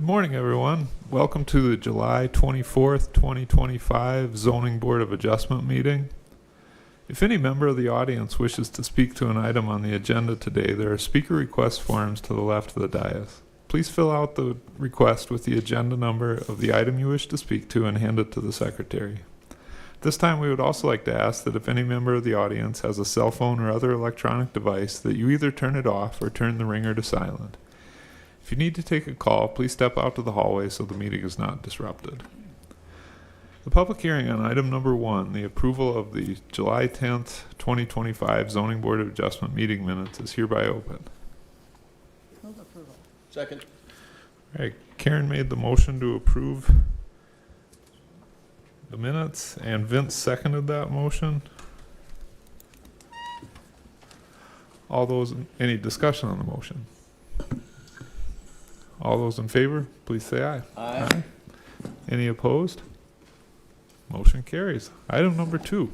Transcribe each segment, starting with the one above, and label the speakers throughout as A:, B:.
A: Good morning, everyone. Welcome to the July 24th, 2025 Zoning Board of Adjustment meeting. If any member of the audience wishes to speak to an item on the agenda today, there are speaker request forms to the left of the dais. Please fill out the request with the agenda number of the item you wish to speak to and hand it to the secretary. This time we would also like to ask that if any member of the audience has a cell phone or other electronic device, that you either turn it off or turn the ringer to silent. If you need to take a call, please step out to the hallway so the meeting is not disrupted. The public hearing on item number 1, the approval of the July 10th, 2025 Zoning Board of Adjustment meeting minutes, is hereby open.
B: Move approval.
C: Second.
A: All right, Karen made the motion to approve the minutes, and Vince seconded that motion. Any discussion on the motion? All those in favor, please say aye.
C: Aye.
A: Any opposed? Motion carries. Item number 2.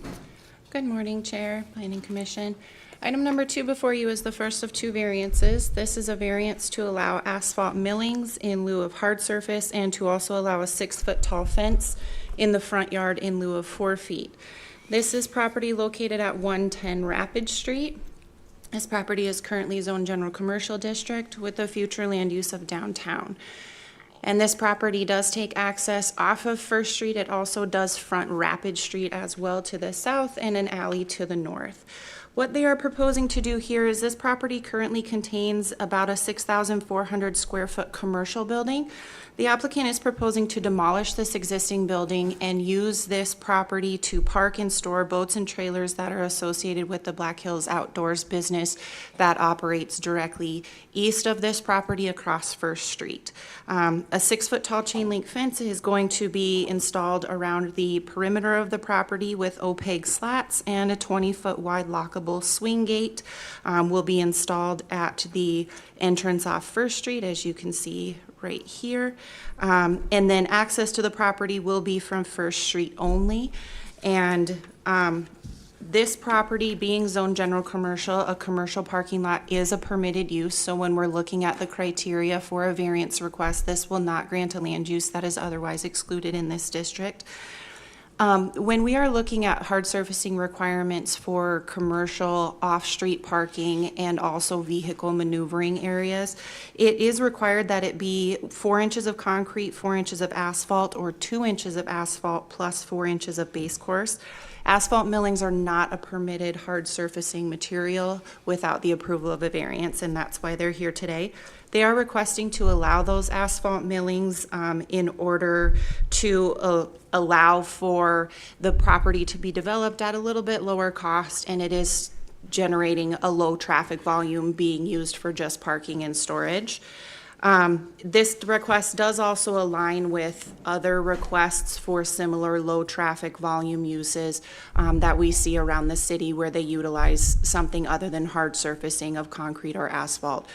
D: Good morning, Chair, Planning Commission. Item number 2 before you is the first of 2 variances. This is a variance to allow asphalt millings in lieu of hard surface and to also allow a 6-foot tall fence in the front yard in lieu of 4 feet. This is property located at 110 Rapid Street. This property is currently zoned general commercial district with the future land use of downtown. And this property does take access off of First Street. It also does front Rapid Street as well to the south and an alley to the north. What they are proposing to do here is this property currently contains about a 6,400 square foot commercial building. The applicant is proposing to demolish this existing building and use this property to park and store boats and trailers that are associated with the Black Hills Outdoors business that operates directly east of this property across First Street. A 6-foot tall chain link fence is going to be installed around the perimeter of the property with opaque slats, and a 20-foot wide lockable swing gate will be installed at the entrance off First Street, as you can see right here. And then access to the property will be from First Street only. And this property being zoned general commercial, a commercial parking lot is a permitted use. So when we're looking at the criteria for a variance request, this will not grant a land use that is otherwise excluded in this district. When we are looking at hard surfacing requirements for commercial off-street parking and also vehicle maneuvering areas, it is required that it be 4 inches of concrete, 4 inches of asphalt, or 2 inches of asphalt plus 4 inches of base course. Asphalt millings are not a permitted hard surfacing material without the approval of a variance, and that's why they're here today. They are requesting to allow those asphalt millings in order to allow for the property to be developed at a little bit lower cost, and it is generating a low traffic volume being used for just parking and storage. This request does also align with other requests for similar low traffic volume uses that we see around the city where they utilize something other than hard surfacing of concrete or asphalt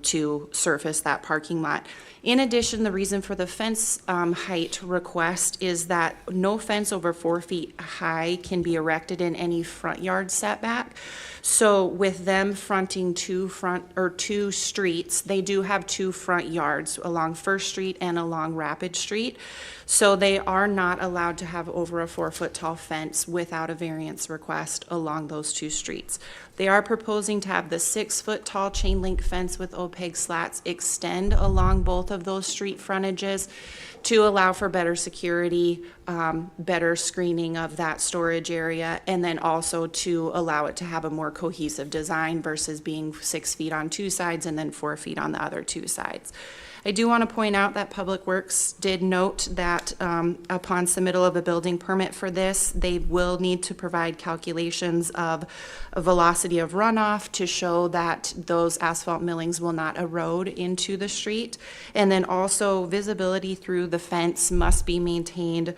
D: to surface that parking lot. In addition, the reason for the fence height request is that no fence over 4 feet high can be erected in any front yard setback. So with them fronting two streets, they do have 2 front yards along First Street and along Rapid Street. So they are not allowed to have over a 4-foot tall fence without a variance request along those 2 streets. They are proposing to have the 6-foot tall chain link fence with opaque slats extend along both of those street frontages to allow for better security, better screening of that storage area, and then also to allow it to have a more cohesive design versus being 6 feet on 2 sides and then 4 feet on the other 2 sides. I do want to point out that Public Works did note that upon submittal of a building permit for this, they will need to provide calculations of a velocity of runoff to show that those asphalt millings will not erode into the street. And then also visibility through the fence must be maintained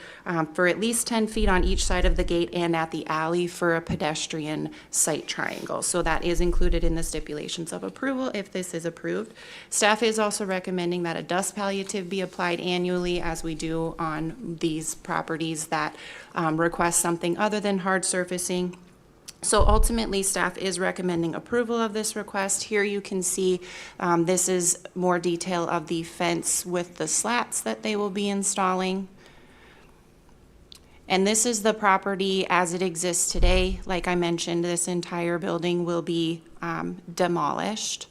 D: for at least 10 feet on each side of the gate and at the alley for a pedestrian sight triangle. So that is included in the stipulations of approval if this is approved. Staff is also recommending that a dust palliative be applied annually, as we do on these properties that request something other than hard surfacing. So ultimately, staff is recommending approval of this request. Here you can see this is more detail of the fence with the slats that they will be installing. And this is the property as it exists today. Like I mentioned, this entire building will be demolished.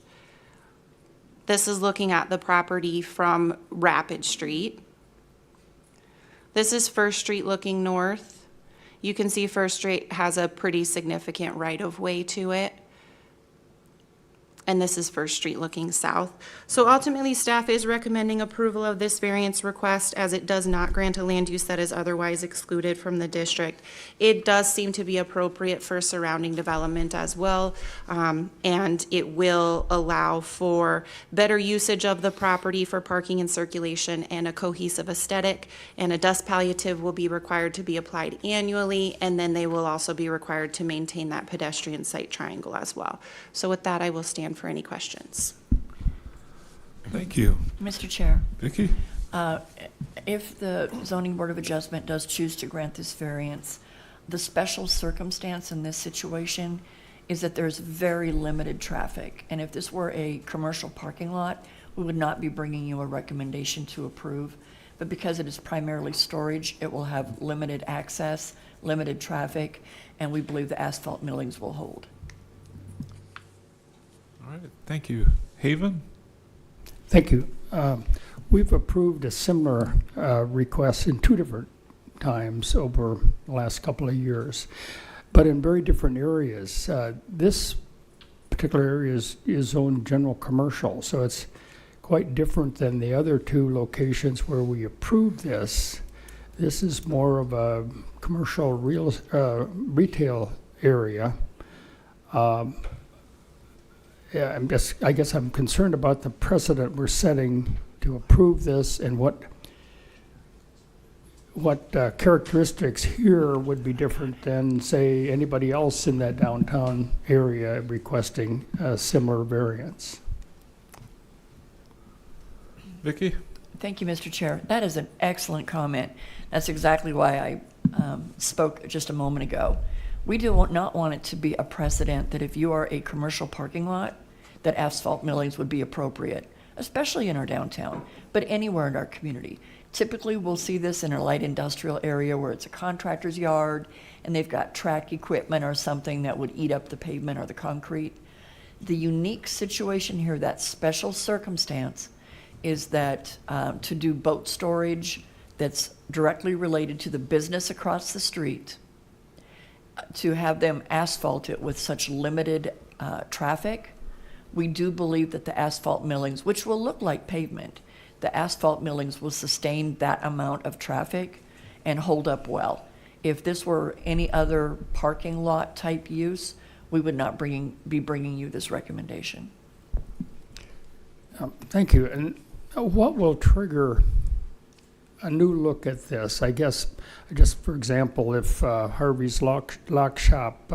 D: This is looking at the property from Rapid Street. This is First Street looking north. You can see First Street has a pretty significant right-of-way to it. And this is First Street looking south. So ultimately, staff is recommending approval of this variance request as it does not grant a land use that is otherwise excluded from the district. It does seem to be appropriate for surrounding development as well, and it will allow for better usage of the property for parking and circulation and a cohesive aesthetic. And a dust palliative will be required to be applied annually, and then they will also be required to maintain that pedestrian site triangle as well. So with that, I will stand for any questions.
A: Thank you.
B: Mr. Chair,
A: Vicki?
B: if the Zoning Board of Adjustment does choose to grant this variance, the special circumstance in this situation is that there's very limited traffic. And if this were a commercial parking lot, we would not be bringing you a recommendation to approve. But because it is primarily storage, it will have limited access, limited traffic, and we believe the asphalt millings will hold.
A: All right, thank you. Haven?
C: Thank you. We've approved a similar request in 2 different times over the last couple of years, but in very different areas. This particular area is zoned general commercial, so it's quite different than the other 2 locations where we approved this. This is more of a commercial retail area. Yeah, I guess I'm concerned about the precedent we're setting to approve this and what characteristics here would be different than, say, anybody else in that downtown area requesting a similar variance.
A: Vicki?
B: Thank you, Mr. Chair. That is an excellent comment. That's exactly why I spoke just a moment ago. We do not want it to be a precedent that if you are a commercial parking lot, that asphalt millings would be appropriate, especially in our downtown, but anywhere in our community. Typically, we'll see this in a light industrial area where it's a contractor's yard and they've got track equipment or something that would eat up the pavement or the concrete. The unique situation here, that special circumstance, is that to do boat storage that's directly related to the business across the street, to have them asphalt it with such limited traffic, we do believe that the asphalt millings, which will look like pavement, the asphalt millings will sustain that amount of traffic and hold up well. If this were any other parking lot type use, we would not be bringing you this recommendation.
C: Thank you. And what will trigger a new look at this? I guess, just for example, if Harvey's Lock Shop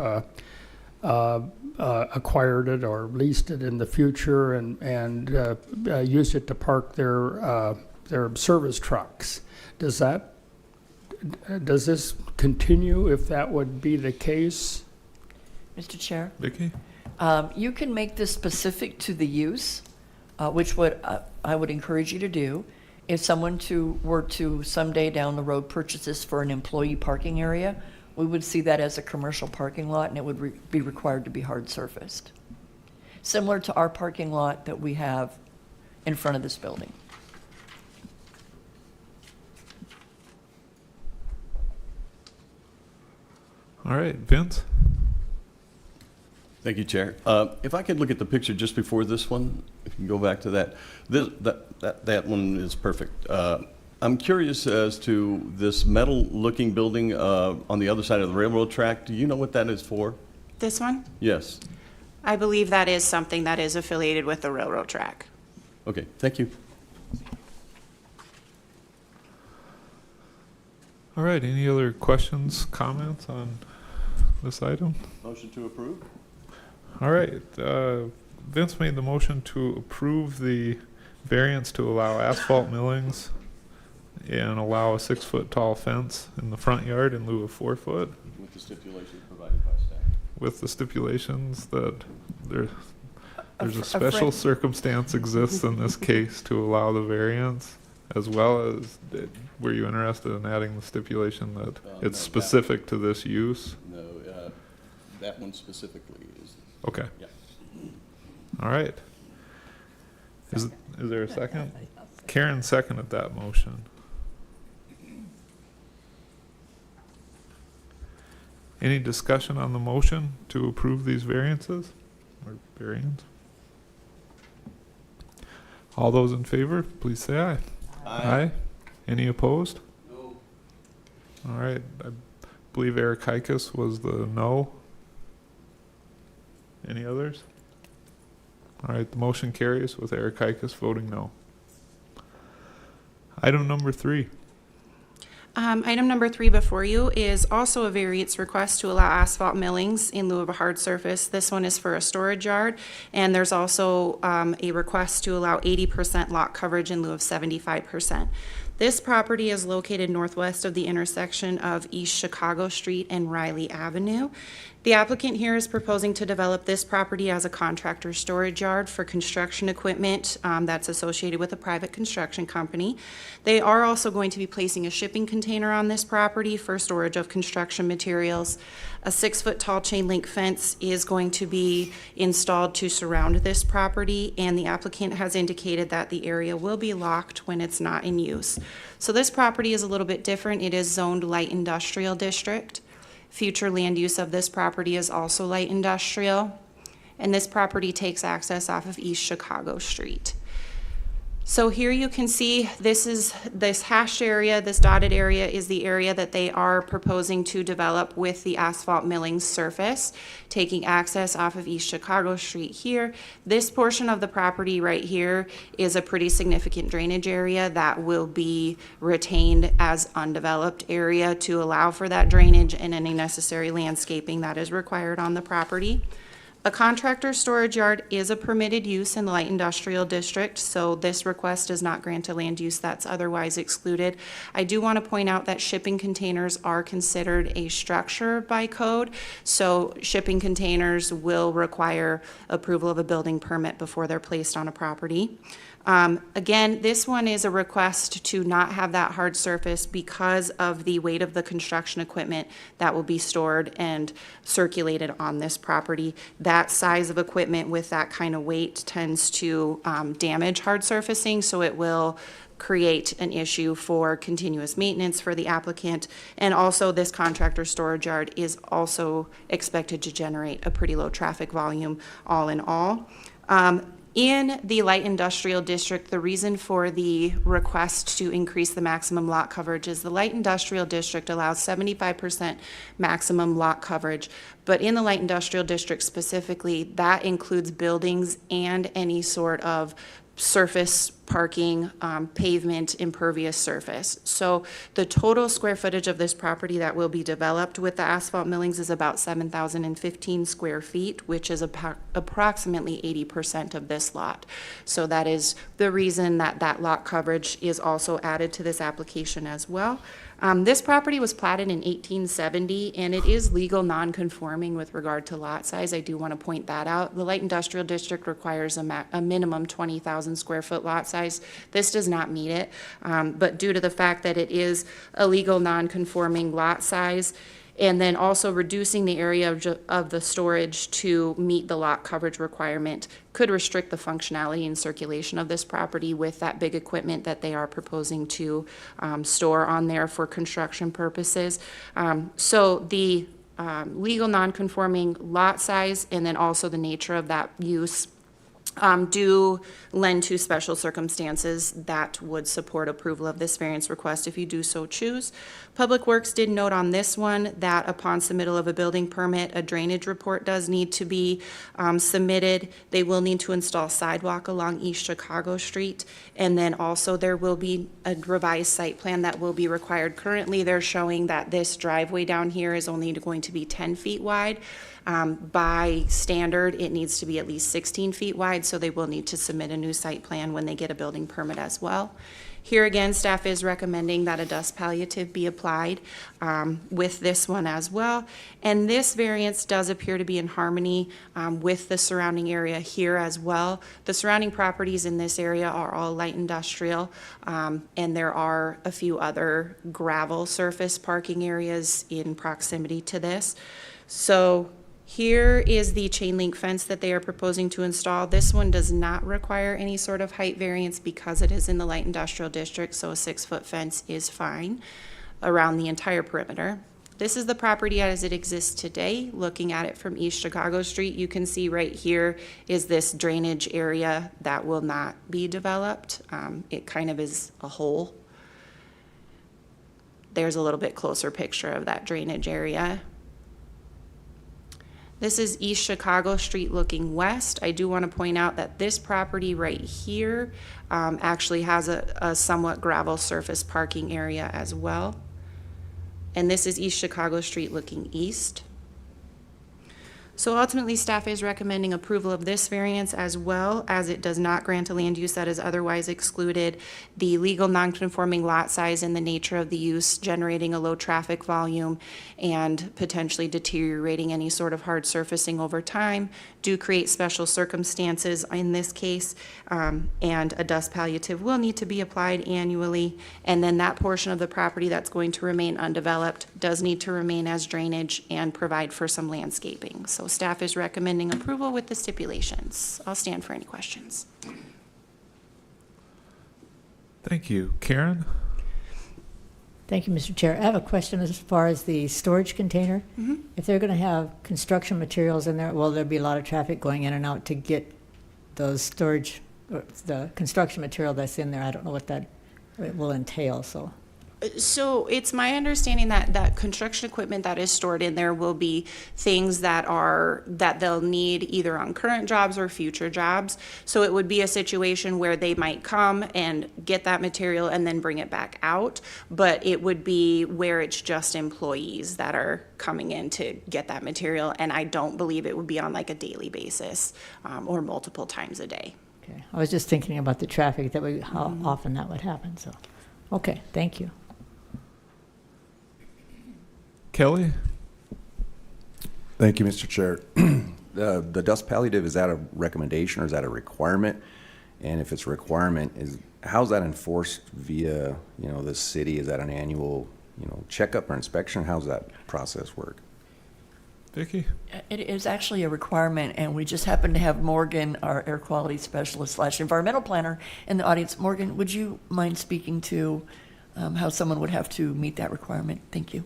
C: acquired it or leased it in the future and used it to park their service trucks, does this continue if that would be the case?
B: Mr. Chair?
A: Vicki?
B: You can make this specific to the use, which I would encourage you to do. If someone were to someday down the road purchase this for an employee parking area, we would see that as a commercial parking lot and it would be required to be hard surfaced. Similar to our parking lot that we have in front of this building.
A: All right, Vince?
E: Thank you, Chair. If I could look at the picture just before this one, if you can go back to that. That one is perfect. I'm curious as to this metal-looking building on the other side of the railroad track. Do you know what that is for?
D: This one?
E: Yes.
D: I believe that is something that is affiliated with the railroad track.
E: Okay, thank you.
A: All right, any other questions, comments on this item?
E: Motion to approve?
A: All right, Vince made the motion to approve the variance to allow asphalt millings and allow a 6-foot tall fence in the front yard in lieu of 4 foot
E: With the stipulations provided by staff.
A: with the stipulations that there's a
B: fr- a
A: special
B: friend-
A: circumstance exists in this case to allow the variance, as well as, were you interested in adding the stipulation that
E: no,
A: it's
E: that-
A: specific to this use?
E: No, that one specifically is,
A: Okay,
E: yeah.
A: all right. Is there a second? Karen seconded that motion. Any discussion on the motion to approve these variances or variance? All those in favor, please say aye. Aye. Any opposed?
E: No.
A: All right, I believe Eric Hikas was the no. Any others? All right, the motion carries with Eric Hikas voting no. Item number 3.
D: Item number 3 before you is also a variance request to allow asphalt millings in lieu of a hard surface. This one is for a storage yard, and there's also a request to allow 80% lot coverage in lieu of 75%. This property is located northwest of the intersection of East Chicago Street and Riley Avenue. The applicant here is proposing to develop this property as a contractor storage yard for construction equipment that's associated with a private construction company. They are also going to be placing a shipping container on this property for storage of construction materials. A 6-foot tall chain link fence is going to be installed to surround this property, and the applicant has indicated that the area will be locked when it's not in use. So this property is a little bit different. It is zoned light industrial district. Future land use of this property is also light industrial, and this property takes access off of East Chicago Street. So here you can see this hashed area, this dotted area is the area that they are proposing to develop with the asphalt milling surface, taking access off of East Chicago Street here. This portion of the property right here is a pretty significant drainage area that will be retained as undeveloped area to allow for that drainage and any necessary landscaping that is required on the property. A contractor storage yard is a permitted use in the light industrial district, so this request does not grant a land use that's otherwise excluded. I do want to point out that shipping containers are considered a structure by code, so shipping containers will require approval of a building permit before they're placed on a property. Again, this one is a request to not have that hard surface because of the weight of the construction equipment that will be stored and circulated on this property. That size of equipment with that kind of weight tends to damage hard surfacing, so it will create an issue for continuous maintenance for the applicant. And also, this contractor storage yard is also expected to generate a pretty low traffic volume all in all. In the light industrial district, the reason for the request to increase the maximum lot coverage is the light industrial district allows 75% maximum lot coverage. But in the light industrial district specifically, that includes buildings and any sort of surface parking, pavement, impervious surface. So the total square footage of this property that will be developed with the asphalt millings is about 7,015 square feet, which is approximately 80% of this lot. So that is the reason that that lot coverage is also added to this application as well. This property was platted in 1870, and it is legal non-conforming with regard to lot size. I do want to point that out. The light industrial district requires a minimum 20,000 square foot lot size. This does not meet it, but due to the fact that it is a legal non-conforming lot size, and then also reducing the area of the storage to meet the lot coverage requirement could restrict the functionality and circulation of this property with that big equipment that they are proposing to store on there for construction purposes. So the legal non-conforming lot size and then also the nature of that use do lend to special circumstances that would support approval of this variance request if you do so choose. Public Works did note on this one that upon submittal of a building permit, a drainage report does need to be submitted. They will need to install sidewalk along East Chicago Street, and then also there will be a revised site plan that will be required. Currently, they're showing that this driveway down here is only going to be 10 feet wide. By standard, it needs to be at least 16 feet wide, so they will need to submit a new site plan when they get a building permit as well. Here again, staff is recommending that a dust palliative be applied with this one as well. And this variance does appear to be in harmony with the surrounding area here as well. The surrounding properties in this area are all light industrial, and there are a few other gravel surface parking areas in proximity to this. So here is the chain link fence that they are proposing to install. This one does not require any sort of height variance because it is in the light industrial district, so a 6-foot fence is fine around the entire perimeter. This is the property as it exists today. Looking at it from East Chicago Street, you can see right here is this drainage area that will not be developed. It kind of is a hole. There's a little bit closer picture of that drainage area. This is East Chicago Street looking west. I do want to point out that this property right here actually has a somewhat gravel surface parking area as well. And this is East Chicago Street looking east. So ultimately, staff is recommending approval of this variance as well, as it does not grant a land use that is otherwise excluded. The legal nonconforming lot size and the nature of the use generating a low traffic volume and potentially deteriorating any sort of hard surfacing over time do create special circumstances in this case, and a dust palliative will need to be applied annually. And then that portion of the property that's going to remain undeveloped does need to remain as drainage and provide for some landscaping. So staff is recommending approval with the stipulations. I'll stand for any questions.
A: Thank you. Karen?
F: Thank you, Mr. Chair. I have a question as far as the storage container. If they're going to have construction materials in there, will there be a lot of traffic going in and out to get those storage, or the construction material that's in there? I don't know what that will entail, so.
D: So it's my understanding that construction equipment that is stored in there will be things that they'll need either on current jobs or future jobs. So it would be a situation where they might come and get that material and then bring it back out, but it would be where it's just employees that are coming in to get that material, and I don't believe it would be on like a daily basis or multiple times a day.
F: Okay, I was just thinking about the traffic, how often that would happen, so. Okay, thank you.
A: Kelly?
G: Thank you, Mr. Chair. The dust palliative, is that a recommendation or is that a requirement? And if it's a requirement, how's that enforced via, the city? Is that an annual, checkup or inspection? How's that process work?
A: Vicki?
B: It is actually a requirement, and we just happen to have Morgan, our air quality specialist / environmental planner, in the audience. Morgan, would you mind speaking to how someone would have to meet that requirement? Thank you.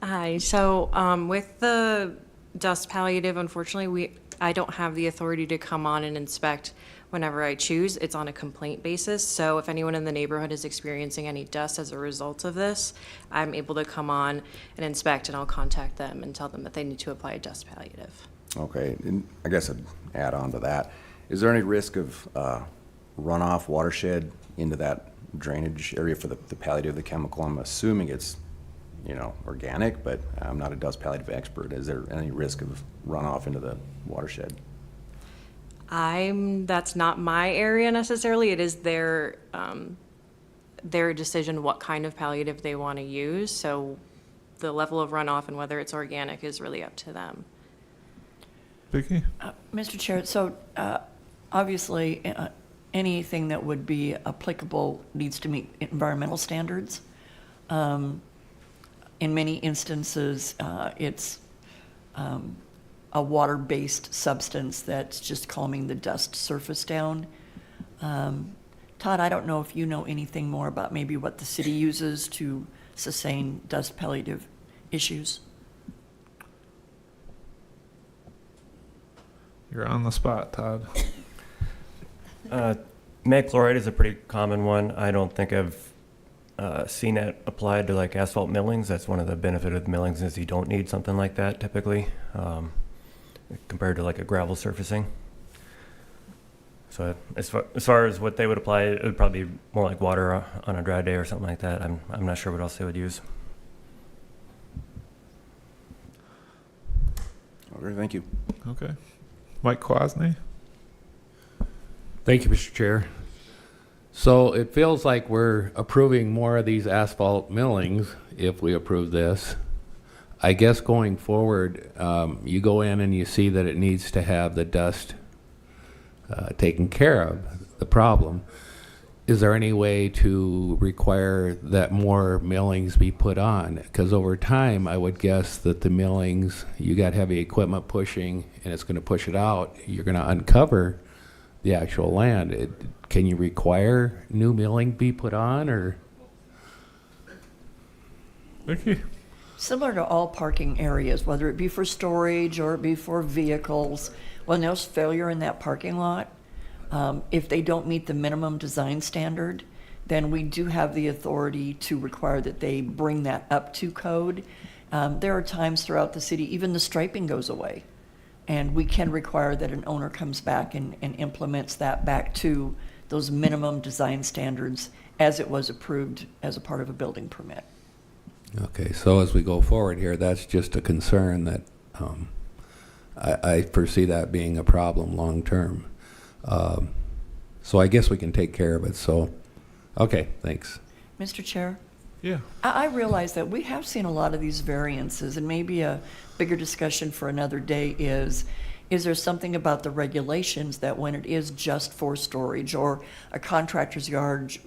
H: Hi. So with the dust palliative, unfortunately, I don't have the authority to come on and inspect whenever I choose. It's on a complaint basis. So if anyone in the neighborhood is experiencing any dust as a result of this, I'm able to come on and inspect, and I'll contact them and tell them that they need to apply a dust palliative.
G: Okay, and I guess I'd add on to that. Is there any risk of runoff watershed into that drainage area for the palliative, the chemical? I'm assuming it's organic, but I'm not a dust palliative expert. Is there any risk of runoff into the watershed?
H: That's not my area necessarily. It is their decision what kind of palliative they want to use. So the level of runoff and whether it's organic is really up to them.
A: Vicki?
B: Mr. Chair, so obviously anything that would be applicable needs to meet environmental standards. In many instances, it's a water-based substance that's just calming the dust surface down. Todd, I don't know if you know anything more about maybe what the city uses to sustain dust palliative issues.
A: You're on the spot, Todd.
I: Mag chloride is a pretty common one. I don't think I've seen it applied to like asphalt millings. That's one of the benefits of millings is you don't need something like that typically, compared to like a gravel surfacing. So as far as what they would apply, it would probably be more like water on a dry day or something like that. I'm not sure what else they would use.
G: Okay, thank you.
A: Okay. Mike Quasney?
J: Thank you, Mr. Chair. So it feels like we're approving more of these asphalt millings if we approve this. I guess going forward, you go in and you see that it needs to have the dust taken care of, the problem. Is there any way to require that more millings be put on? Because over time, I would guess that the millings, you got heavy equipment pushing and it's going to push it out. You're going to uncover the actual land. Can you require new milling be put on, or?
A: Vicky?
B: Similar to all parking areas, whether it be for storage or it be for vehicles, when there's failure in that parking lot, if they don't meet the minimum design standard, then we do have the authority to require that they bring that up to code. There are times throughout the city, even the striping goes away. And we can require that an owner comes back and implements that back to those minimum design standards as it was approved as a part of a building permit.
J: Okay, so as we go forward here, that's just a concern that I foresee that being a problem long-term. So I guess we can take care of it, so, okay, thanks.
B: Mr. Chair?
A: Yeah.
B: I realize that we have seen a lot of these variances, and maybe a bigger discussion for another day is there something about the regulations that when it is just for storage or a contractor's yard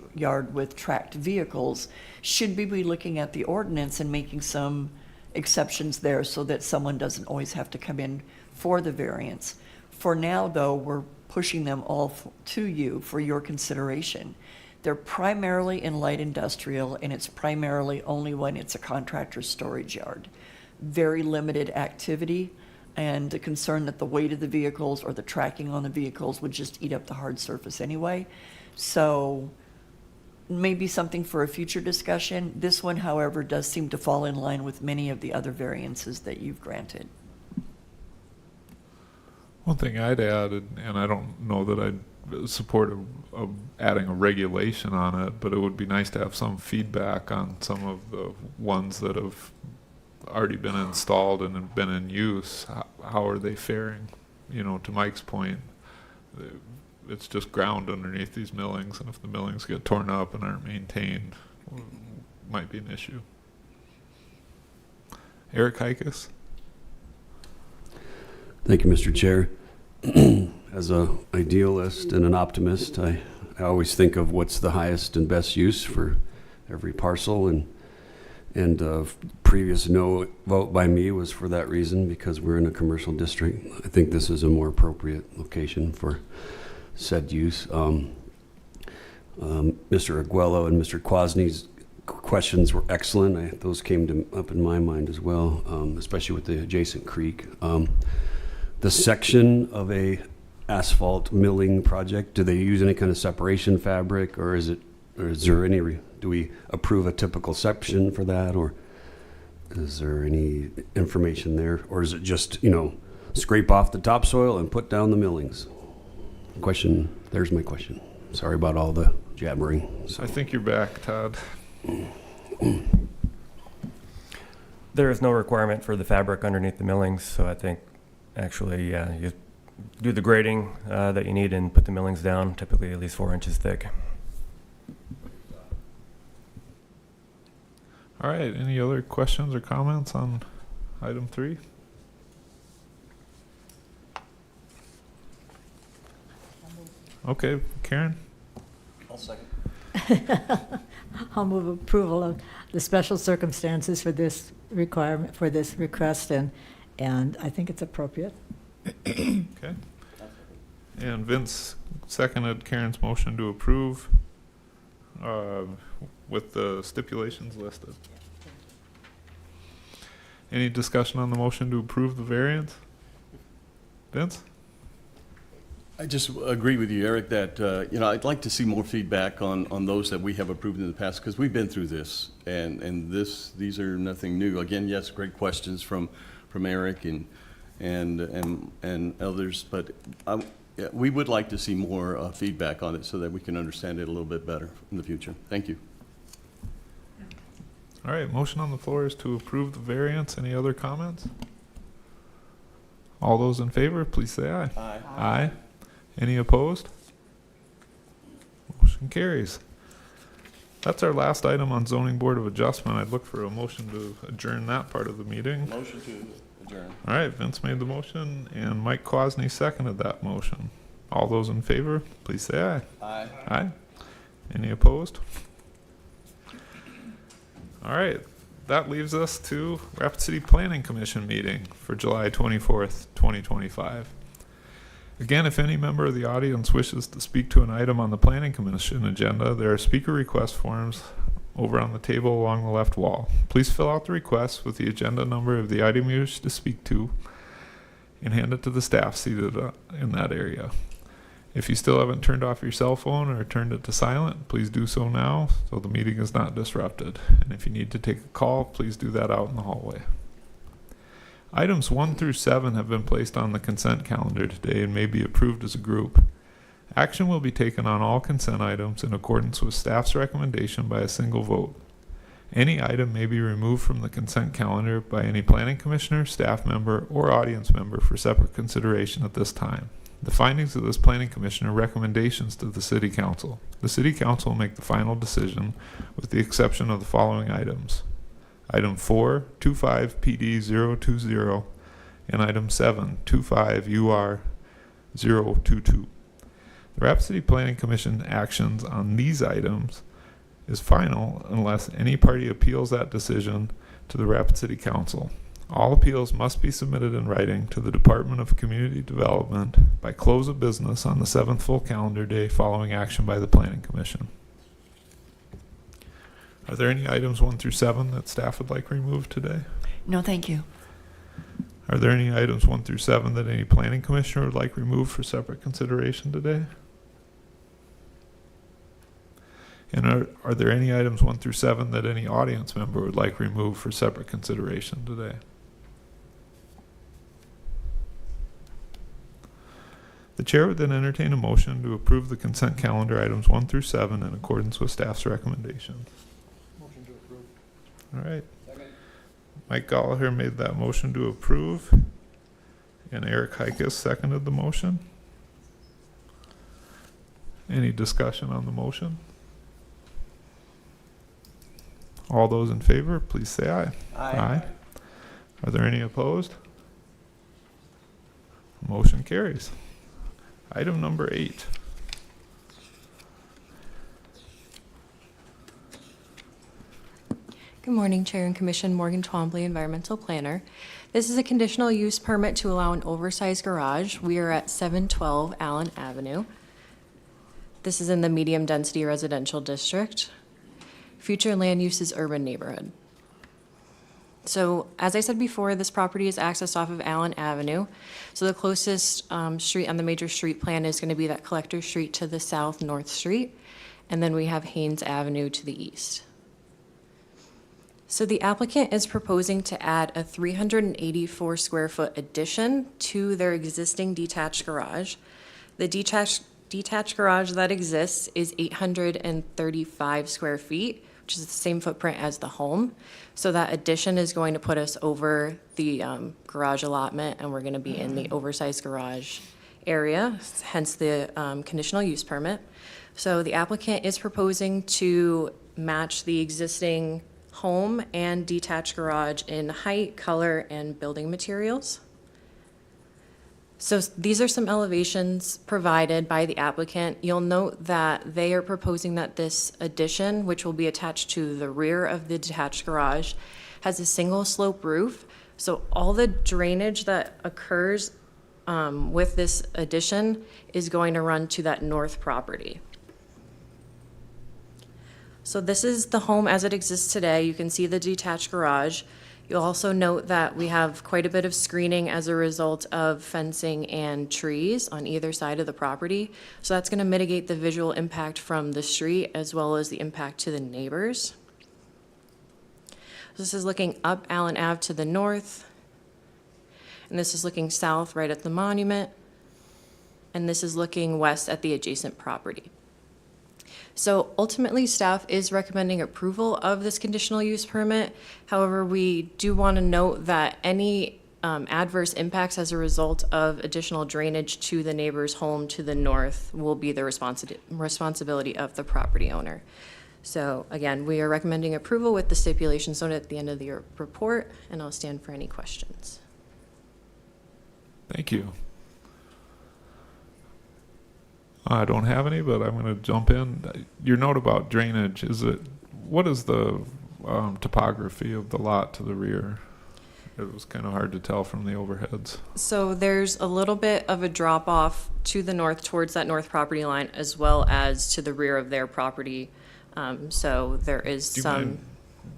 B: with tracked vehicles, should we be looking at the ordinance and making some exceptions there so that someone doesn't always have to come in for the variance? For now, though, we're pushing them all to you for your consideration. They're primarily in light industrial, and it's primarily only when it's a contractor's storage yard. Very limited activity, and the concern that the weight of the vehicles or the tracking on the vehicles would just eat up the hard surface anyway. So maybe something for a future discussion. This one, however, does seem to fall in line with many of the other variances that you've granted.
A: One thing I'd add, and I don't know that I'd support adding a regulation on it, but it would be nice to have some feedback on some of the ones that have already been installed and have been in use. How are they faring? You know, to Mike's point, it's just ground underneath these millings, and if the millings get torn up and aren't maintained, might be an issue. Eric Hikas?
K: Thank you, Mr. Chair. As an idealist and an optimist, I always think of what's the highest and best use for every parcel, and previous no vote by me was for that reason, because we're in a commercial district. I think this is a more appropriate location for said use. Mr. Aguelo and Mr. Quasney's questions were excellent. Those came up in my mind as well, especially with the adjacent creek. The section of a asphalt milling project, do they use any kind of separation fabric, or is there any, do we approve a typical section for that, or is there any information there, or is it just, scrape off the topsoil and put down the millings? There's my question. Sorry about all the jabbering.
A: So I think you're back, Todd.
I: There is no requirement for the fabric underneath the millings, so I think actually, you do the grading that you need and put the millings down, typically at least 4 inches thick.
A: All right, any other questions or comments on item 3? Okay, Karen?
E: I'll second.
F: I'll move approval of the special circumstances for this requirement, for this request, and I think it's appropriate.
A: Okay. And Vince seconded Karen's motion to approve with the stipulations listed. Any discussion on the motion to approve the variance? Vince?
E: I just agree with you, Eric, that, I'd like to see more feedback on those that we have approved in the past, because we've been through this, and these are nothing new. Again, yes, great questions from Eric and others, but we would like to see more feedback on it so that we can understand it a little bit better in the future. Thank you.
A: All right, motion on the floor is to approve the variance. Any other comments? All those in favor, please say aye.
E: Aye.
A: Aye. Any opposed? Motion carries. That's our last item on zoning board of adjustment. I'd look for a motion to adjourn that part of the meeting.
E: Motion to adjourn.
A: All right, Vince made the motion and Mike Quasney seconded that motion. All those in favor, please say aye.
E: Aye.
A: Aye. Any opposed? All right, that leaves us to Rapid City Planning Commission meeting for July 24th, 2025. Again, if any member of the audience wishes to speak to an item on the Planning Commission agenda, there are speaker request forms over on the table along the left wall. Please fill out the request with the agenda number of the item you wish to speak to and hand it to the staff seated in that area. If you still haven't turned off your cell phone or turned it to silent, please do so now so the meeting is not disrupted. And if you need to take a call, please do that out in the hallway. Items 1 through 7 have been placed on the consent calendar today and may be approved as a group. Action will be taken on all consent items in accordance with staff's recommendation by a single vote. Any item may be removed from the consent calendar by any planning commissioner, staff member, or audience member for separate consideration at this time. The findings of this planning commission are recommendations to the city council. The city council will make the final decision with the exception of the following items. Item 4, 25 PD 020, and item 7, 25 UR 022. The Rapid City Planning Commission actions on these items is final unless any party appeals that decision to the Rapid City Council. All appeals must be submitted in writing to the Department of Community Development by close of business on the 7th full calendar day following action by the Planning Commission. Are there any items 1 through 7 that staff would like removed today?
B: No, thank you.
A: Are there any items 1 through 7 that any planning commissioner would like removed for separate consideration today? And are there any items 1 through 7 that any audience member would like removed for separate consideration today? The chair would then entertain a motion to approve the consent calendar items 1 through 7 in accordance with staff's recommendations.
C: Motion to approve.
A: All right.
C: Second.
A: Mike Gallagher made that motion to approve, and Eric Heikus seconded the motion. Any discussion on the motion? All those in favor, please say aye. Aye. Are there any opposed? Motion carries. Item number 8.
H: Good morning, Chair and Commission. Morgan Twombly, Environmental Planner. This is a conditional use permit to allow an oversized garage. We are at 712 Allen Avenue. This is in the medium density residential district. Future land use is urban neighborhood. So as I said before, this property is accessed off of Allen Avenue. So the closest street on the major street plan is going to be that Collector Street to the south, North Street. And then we have Haynes Avenue to the east. So the applicant is proposing to add a 384 square foot addition to their existing detached garage. The detached garage that exists is 835 square feet, which is the same footprint as the home. So that addition is going to put us over the garage allotment, and we're going to be in the oversized garage area, hence the conditional use permit. So the applicant is proposing to match the existing home and detached garage in height, color, and building materials. So these are some elevations provided by the applicant. You'll note that they are proposing that this addition, which will be attached to the rear of the detached garage, has a single slope roof. So all the drainage that occurs with this addition is going to run to that north property. So this is the home as it exists today. You can see the detached garage. You'll also note that we have quite a bit of screening as a result of fencing and trees on either side of the property. So that's going to mitigate the visual impact from the street as well as the impact to the neighbors. This is looking up Allen Ave to the north. And this is looking south right at the monument. And this is looking west at the adjacent property. So ultimately, staff is recommending approval of this conditional use permit. However, we do want to note that any adverse impacts as a result of additional drainage to the neighbor's home to the north will be the responsibility of the property owner. So again, we are recommending approval with the stipulations noted at the end of the report, and I'll stand for any questions.
A: Thank you. I don't have any, but I'm going to jump in. Your note about drainage, what is the topography of the lot to the rear? It was kind of hard to tell from the overheads.
H: So there's a little bit of a drop off to the north towards that north property line, as well as to the rear of their property. So there is
A: Do you
H: some.
A: mind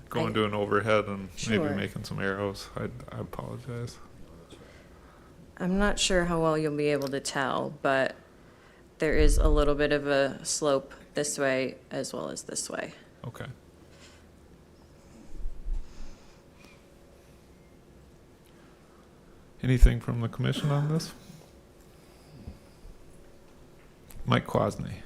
A: going to an overhead and
H: Sure.
A: maybe making some arrows? I apologize.
H: I'm not sure how well you'll be able to tell, but there is a little bit of a slope this way as well as this way.
A: Okay. Anything from the commission on this? Mike Quasney.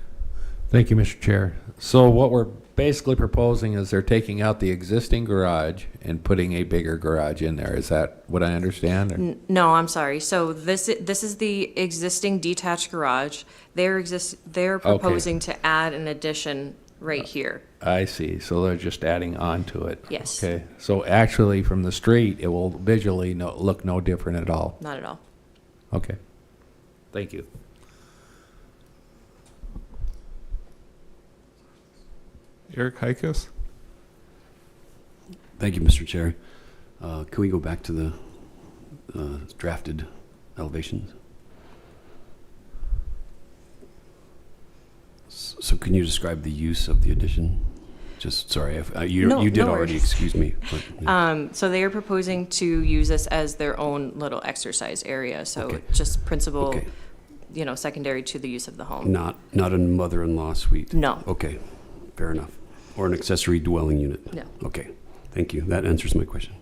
J: Thank you, Mr. Chair. So what we're basically proposing is they're taking out the existing garage and putting a bigger garage in there. Is that what I understand? or-
H: No, I'm sorry. So this is the existing detached garage. They're proposing to add an addition right here.
J: I see. So they're just adding on to it.
H: Yes.
J: Okay. So actually, from the street, it will visually look no different at all.
H: Not at all.
J: Okay. Thank you.
A: Eric Heikus?
K: Thank you, Mr. Chair. Can we go back to the drafted elevations? So can you describe the use of the addition? Just, sorry, you did
H: no
K: already,
H: worries.
K: excuse me. But, yeah.
H: So they are proposing to use this as their own little exercise area. So
K: Okay.
H: just principal,
K: Okay.
H: secondary to the use of the home.
K: Not a mother-in-law suite?
H: No.
K: Okay, fair enough. Or an accessory dwelling unit?
H: No.
K: Okay, thank you. That answers my question.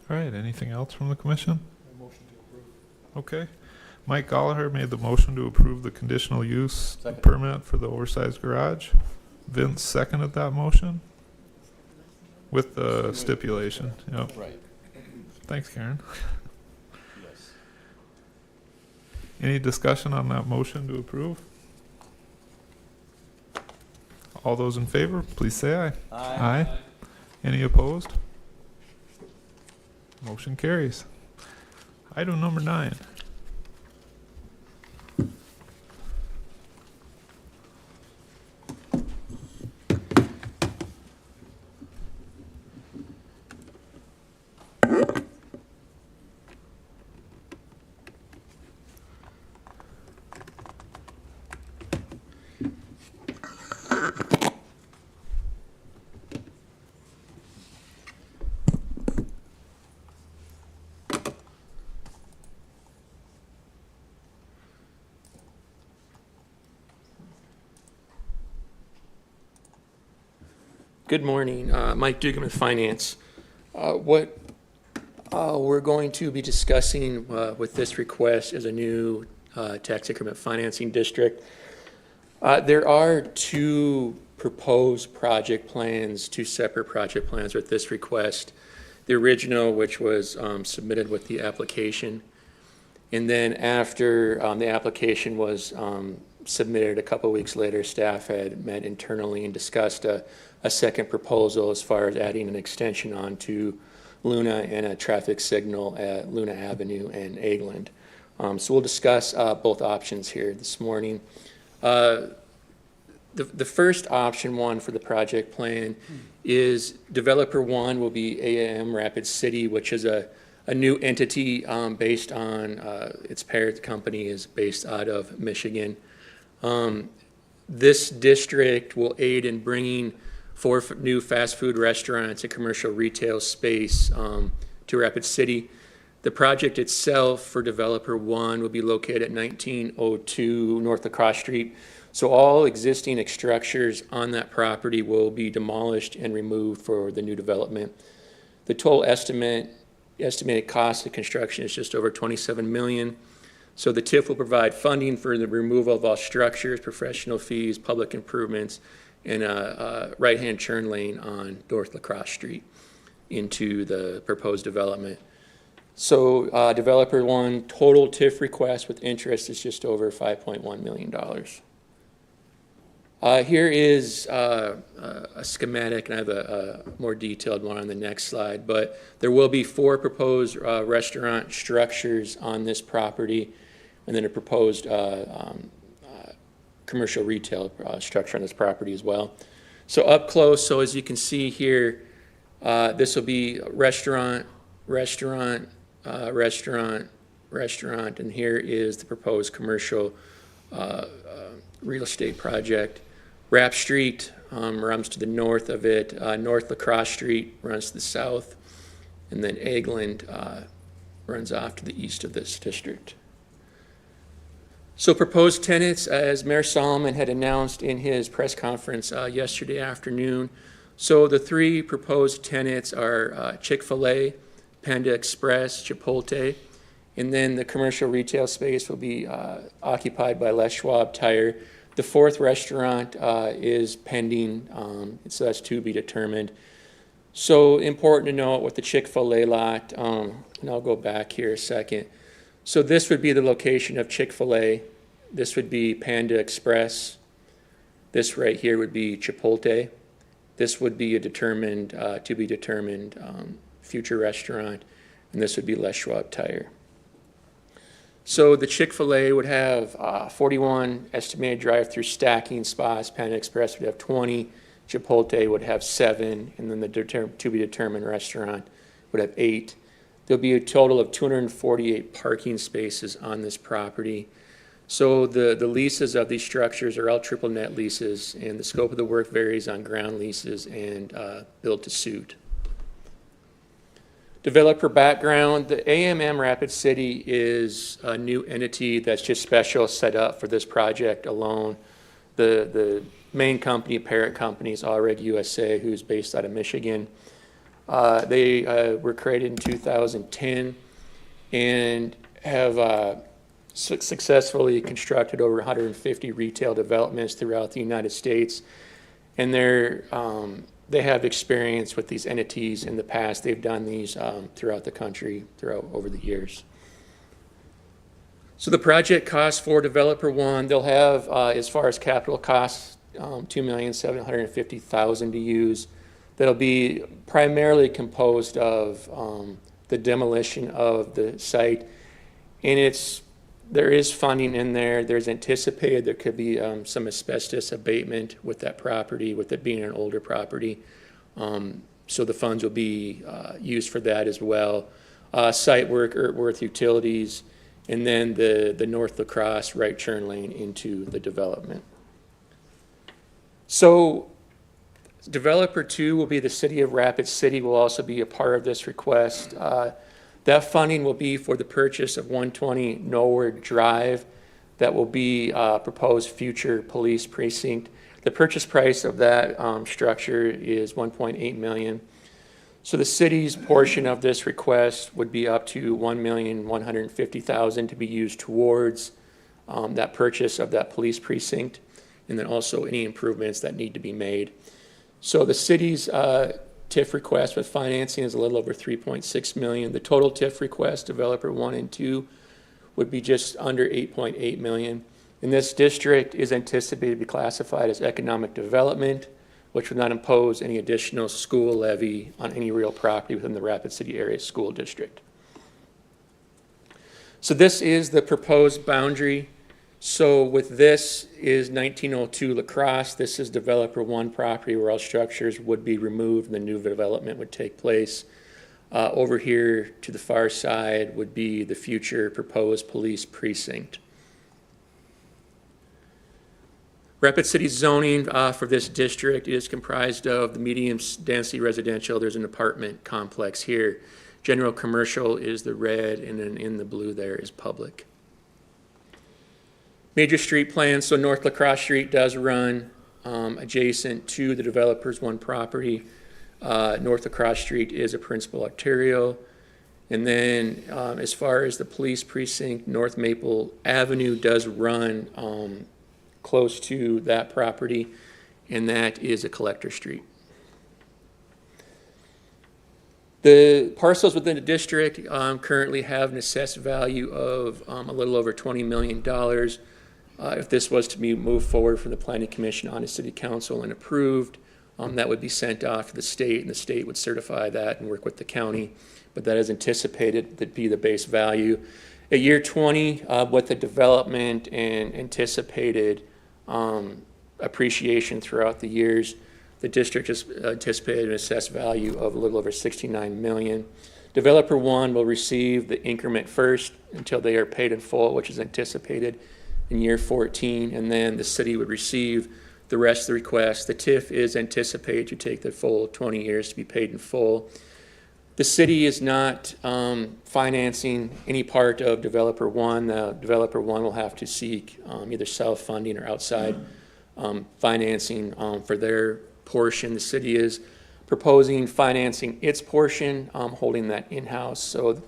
A: All right, anything else from the commission? Okay. Mike Gallagher made the motion to approve the conditional use permit for the oversized garage. Vince seconded that motion with the stipulation. Yep.
E: Right.
A: Thanks, Karen. Any discussion on that motion to approve? All those in favor, please say aye. Aye. Any opposed? Motion carries. Item number 9.
L: Good morning, Mike Dugan with Finance. What we're going to be discussing with this request is a new tax increment financing district. There are two proposed project plans, two separate project plans with this request. The original, which was submitted with the application, and then after the application was submitted a couple weeks later, staff had met internally and discussed a second proposal as far as adding an extension onto Luna and a traffic signal at Luna Avenue and Egeland. So we'll discuss both options here this morning. The first option one for the project plan is developer one will be AAM Rapid City, which is a new entity based on its parent company is based out of Michigan. This district will aid in bringing 4 new fast food restaurants and commercial retail space to Rapid City. The project itself for developer one will be located at 1902 North LaCrosse Street. So all existing structures on that property will be demolished and removed for the new development. The total estimated cost of construction is just over $27 million. So the TIF will provide funding for the removal of all structures, professional fees, public improvements, and a right-hand turn lane on North LaCrosse Street. into the proposed development. So developer one, total TIF request with interest is just over $5.1 million. Here is a schematic, and I have a more detailed one on the next slide, but there will be 4 proposed restaurant structures on this property, and then a proposed commercial retail structure on this property as well. So up close, so as you can see here, this will be restaurant, restaurant, restaurant, restaurant, and here is the proposed commercial real estate project. Rapp Street runs to the north of it. North Lacrosse Street runs to the south, and then Eggland runs off to the east of this district. So proposed tenants, as Mayor Solomon had announced in his press conference yesterday afternoon. So the 3 proposed tenants are Chick-fil-A, Panda Express, Chipotle, and then the commercial retail space will be occupied by Les Schwab Tire. The 4th restaurant is pending, so that's to be determined. So important to note with the Chick-fil-A lot, and I'll go back here a second. So this would be the location of Chick-fil-A. This would be Panda Express. This right here would be Chipotle. This would be a determined, to be determined future restaurant, and this would be Les Schwab Tire. So the Chick-fil-A would have 41 estimated drive-through stacking spots. Panda Express would have 20. Chipotle would have 7, and then the to-be-determined restaurant would have 8. There'll be a total of 248 parking spaces on this property. So the leases of these structures are all triple net leases, and the scope of the work varies on ground leases and build-to-suit. Developer background, the AMM Rapid City is a new entity that's just special set up for this project alone. The main company, parent company, is Allreg USA, who's based out of Michigan. They were created in 2010 and have successfully constructed over 150 retail developments throughout the United States. And they have experience with these entities in the past. They've done these throughout the country over the years. So the project cost for developer one, they'll have, as far as capital costs, $2,750,000 to use. That'll be primarily composed of the demolition of the site, and there is funding in there. There's anticipated there could be some asbestos abatement with that property, with it being an older property. So the funds will be used for that as well. Site work, earthworth utilities, and then the North Lacrosse right turn lane into the development. So developer two will be the City of Rapid City, will also be a part of this request. That funding will be for the purchase of 120 Norwood Drive. That will be proposed future police precinct. The purchase price of that structure is $1.8 million. So the city's portion of this request would be up to $1,150,000 to be used towards that purchase of that police precinct, and then also any improvements that need to be made. So the city's TIF request with financing is a little over $3.6 million. The total TIF request, developer 1 and 2, would be just under $8.8 million. And this district is anticipated to be classified as economic development, which would not impose any additional school levy on any real property within the Rapid City Area School District. So this is the proposed boundary. So with this is 1902 Lacrosse. This is developer 1 property where all structures would be removed and the new development would take place. Over here to the far side would be the future proposed police precinct. Rapid City zoning for this district is comprised of the medium density residential. There's an apartment complex here. General commercial is the red, and then in the blue there is public. Major street plans, so North Lacrosse Street does run adjacent to the developer's 1 property. North Lacrosse Street is a principal arterial. And then as far as the police precinct, North Maple Avenue does run close to that property, and that is a collector street. The parcels within the district currently have an assessed value of a little over $20 million. If this was to be moved forward from the Planning Commission on to City Council and approved, that would be sent off to the state, and the state would certify that and work with the county. But that is anticipated to be the base value. At year 20, with the development and anticipated appreciation throughout the years, the district has anticipated an assessed value of a little over $69 million. Developer one will receive the increment first until they are paid in full, which is anticipated in year 14, and then the city would receive the rest of the request. The TIF is anticipated to take the full 20 years to be paid in full. The city is not financing any part of developer one. Developer one will have to seek either self-funding or outside financing for their portion. The city is proposing financing its portion, holding that in-house. So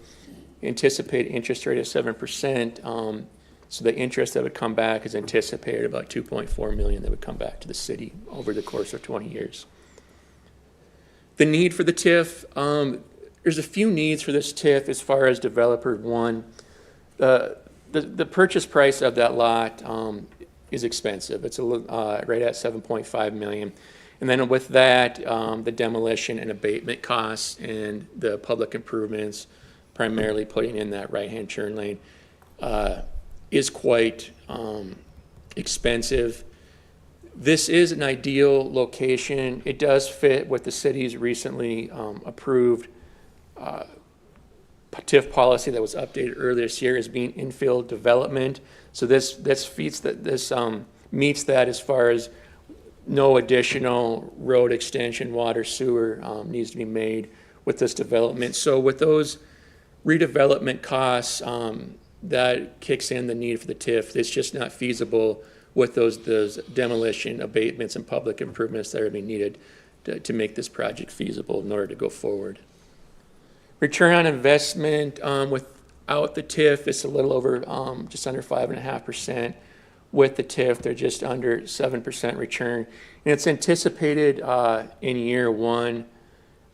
L: anticipate interest rate of 7%. So the interest that would come back is anticipated about $2.4 million that would come back to the city over the course of 20 years. The need for the TIF, there's a few needs for this TIF as far as developer one. The purchase price of that lot is expensive. It's right at $7.5 million. And then with that, the demolition and abatement costs and the public improvements, primarily putting in that right-hand turn lane, is quite expensive. This is an ideal location. It does fit with the city's recently approved TIF policy that was updated earlier this year as being infill development. So this meets that as far as no additional road extension, water, sewer needs to be made with this development. So with those redevelopment costs, that kicks in the need for the TIF. It's just not feasible with those demolition, abatements, and public improvements that are being needed to make this project feasible in order to go forward. Return on investment without the TIF, it's a little over just under 5.5%. With the TIF, they're just under 7% return. And it's anticipated in year one,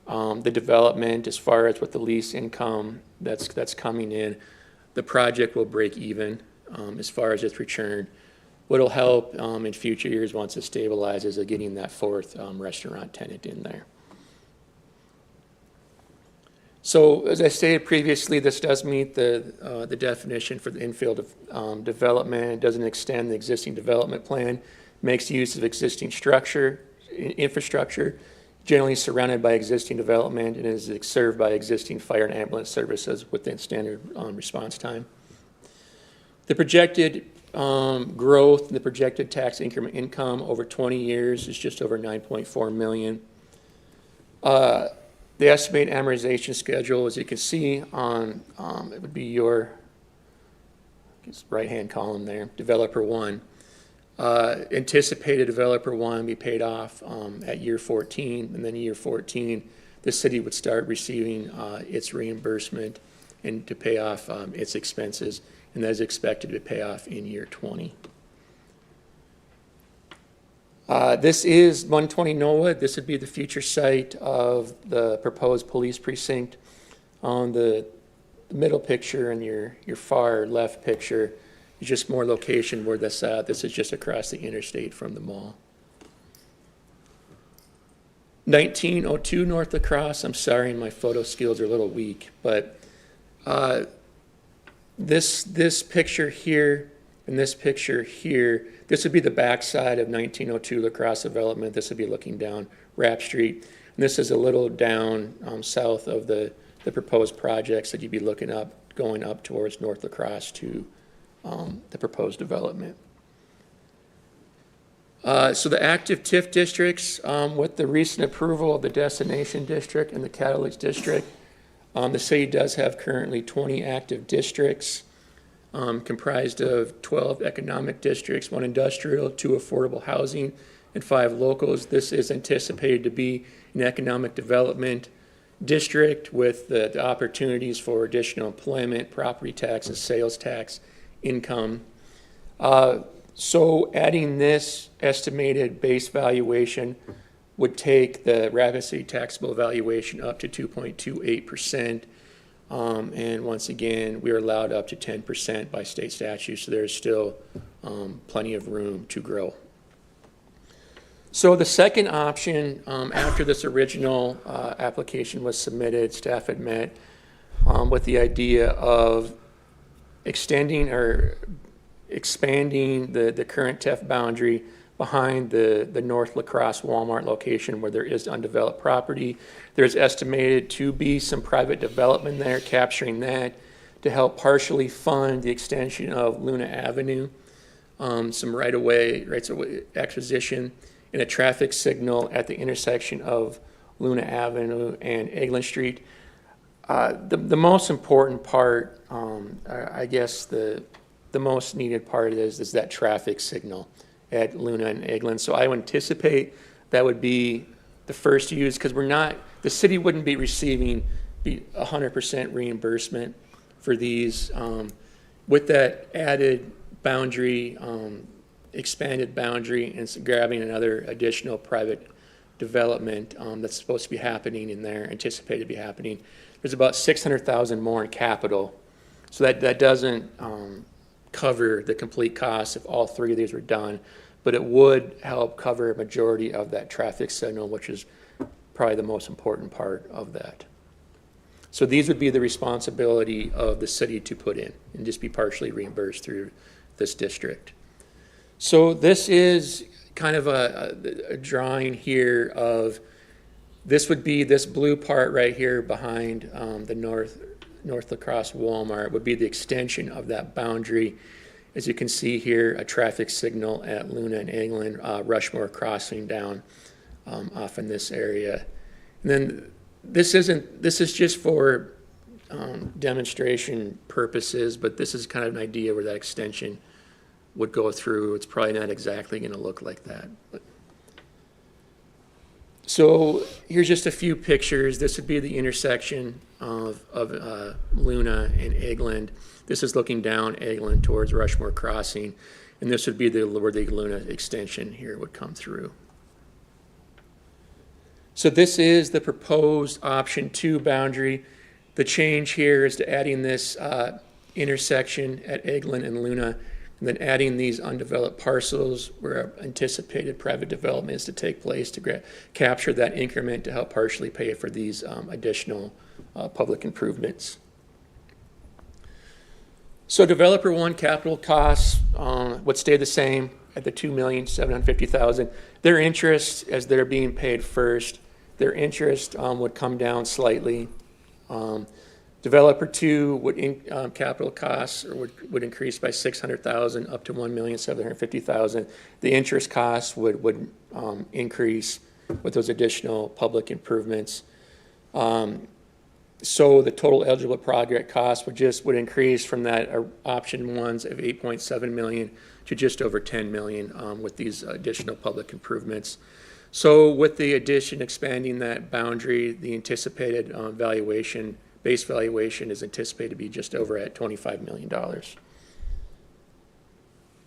L: the development as far as with the lease income that's coming in, the project will break even as far as its return. What'll help in future years once it stabilizes is getting that fourth restaurant tenant in there. So as I stated previously, this does meet the definition for the infill development. It doesn't extend the existing development plan, makes use of existing infrastructure, generally surrounded by existing development, and is served by existing fire and ambulance services within standard response time. The projected growth, the projected tax increment income over 20 years is just over $9.4 million. The estimated amortization schedule, as you can see on, it would be your right-hand column there, developer one. Anticipated developer one be paid off at year 14, and then year 14, the city would start receiving its reimbursement and to pay off its expenses, and that is expected to pay off in year 20. This is 120 NOAA. This would be the future site of the proposed police precinct. On the middle picture and your far left picture is just more location where that's at. This is just across the interstate from the mall. 1902 North La Crosse. I'm sorry, my photo skills are a little weak, but this picture here and this picture here, this would be the backside of 1902 La Crosse development. This would be looking down Rapp Street. And this is a little down south of the proposed projects that you'd be looking up, going up towards North La Crosse to the proposed development. So the active TIF districts, with the recent approval of the Destination District and the Catalyst District, the city does have currently 20 active districts. Comprised of 12 economic districts, 1 industrial, 2 affordable housing, and 5 locals. This is anticipated to be an economic development district with the opportunities for additional employment, property taxes, sales tax, income. So adding this estimated base valuation would take the Rapid City taxable valuation up to 2.28%. And once again, we are allowed up to 10% by state statute, so there's still plenty of room to grow. So the second option, after this original application was submitted, staff had met with the idea of extending or expanding the current TEF boundary behind the North La Crosse Walmart location where there is undeveloped property. There's estimated to be some private development there, capturing that to help partially fund the extension of Luna Avenue, some right-of-way acquisition, and a traffic signal at the intersection of Luna Avenue and Eglin Street. The most important part, I guess the most needed part is that traffic signal at Luna and Eglin. So I would anticipate that would be the first use, because the city wouldn't be receiving 100% reimbursement for these. With that added boundary, expanded boundary, and grabbing another additional private development that's supposed to be happening in there, anticipated to be happening, there's about $600,000 more in capital. So that doesn't cover the complete cost if all three of these were done, but it would help cover a majority of that traffic signal, which is probably the most important part of that. So these would be the responsibility of the city to put in and just be partially reimbursed through this district. So this is kind of a drawing here of, this would be this blue part right here behind the North La Crosse Walmart would be the extension of that boundary. As you can see here, a traffic signal at Luna and Eglin, Rushmore Crossing down off in this area. And then this is just for demonstration purposes, but this is kind of an idea where that extension would go through. It's probably not exactly going to look like that. So here's just a few pictures. This would be the intersection of Luna and Eglin. This is looking down Eglin towards Rushmore Crossing, and this would be where the Luna extension here would come through. So this is the proposed option 2 boundary. The change here is to adding this intersection at Eglin and Luna, and then adding these undeveloped parcels where anticipated private development is to take place to capture that increment to help partially pay for these additional public improvements. So developer 1 capital costs would stay the same at the $2,750,000. Their interest, as they're being paid first, their interest would come down slightly. Developer 2 would capital costs would increase by $600,000 up to $1,750,000. The interest costs would increase with those additional public improvements. So the total eligible project cost would increase from that option 1s of $8.7 million to just over $10 million with these additional public improvements. So with the addition, expanding that boundary, the anticipated base valuation is anticipated to be just over at $25 million.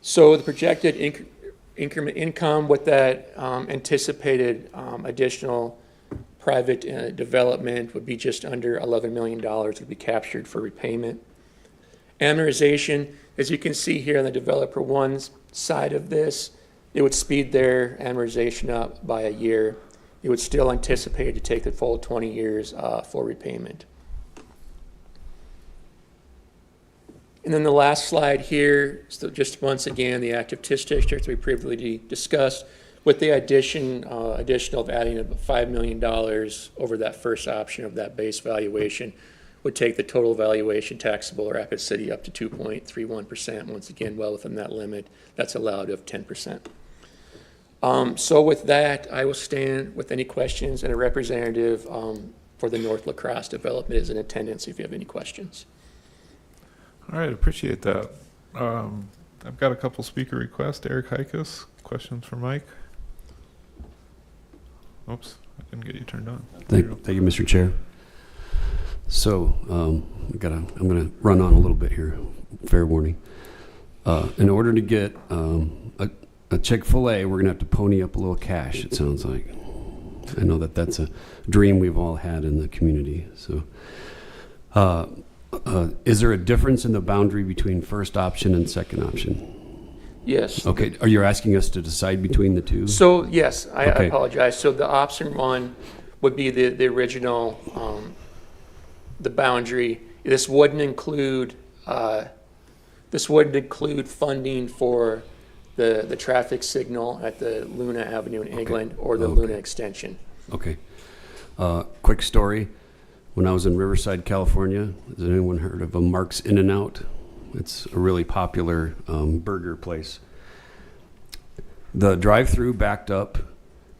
L: So the projected increment income with that anticipated additional private development would be just under $11 million would be captured for repayment. Amortization, as you can see here on the developer 1's side of this, it would speed their amortization up by a year. It would still anticipate to take the full 20 years for repayment. And then the last slide here, so just once again, the active TIF district we previously discussed with the additional of adding about $5 million over that first option of that base valuation would take the total valuation taxable Rapid City up to 2.31%. Once again, well within that limit that's allowed of 10%. So with that, I will stand with any questions, and a representative for the North La Crosse development is in attendance if you have any questions.
A: All right, appreciate that. I've got a couple speaker requests. Eric Hikas, questions for Mike? Oops, I didn't get you turned on.
K: Thank you, Mr. Chair. So I'm going to run on a little bit here. Fair warning. In order to get a Chick-fil-A, we're going to have to pony up a little cash, it sounds like. I know that that's a dream we've all had in the community. So, is there a difference in the boundary between first option and second option?
L: Yes.
K: Okay, are you asking us to decide between the two?
L: So, yes, I
K: Okay.
L: apologize. So the option one would be the original, the boundary. This wouldn't include funding for the traffic signal at the Luna Avenue in England or the
K: Okay.
L: Luna extension.
K: Okay. Quick story. When I was in Riverside, California, has anyone heard of a Mark's In-N-Out? It's a really popular burger place. The drive-through backed up,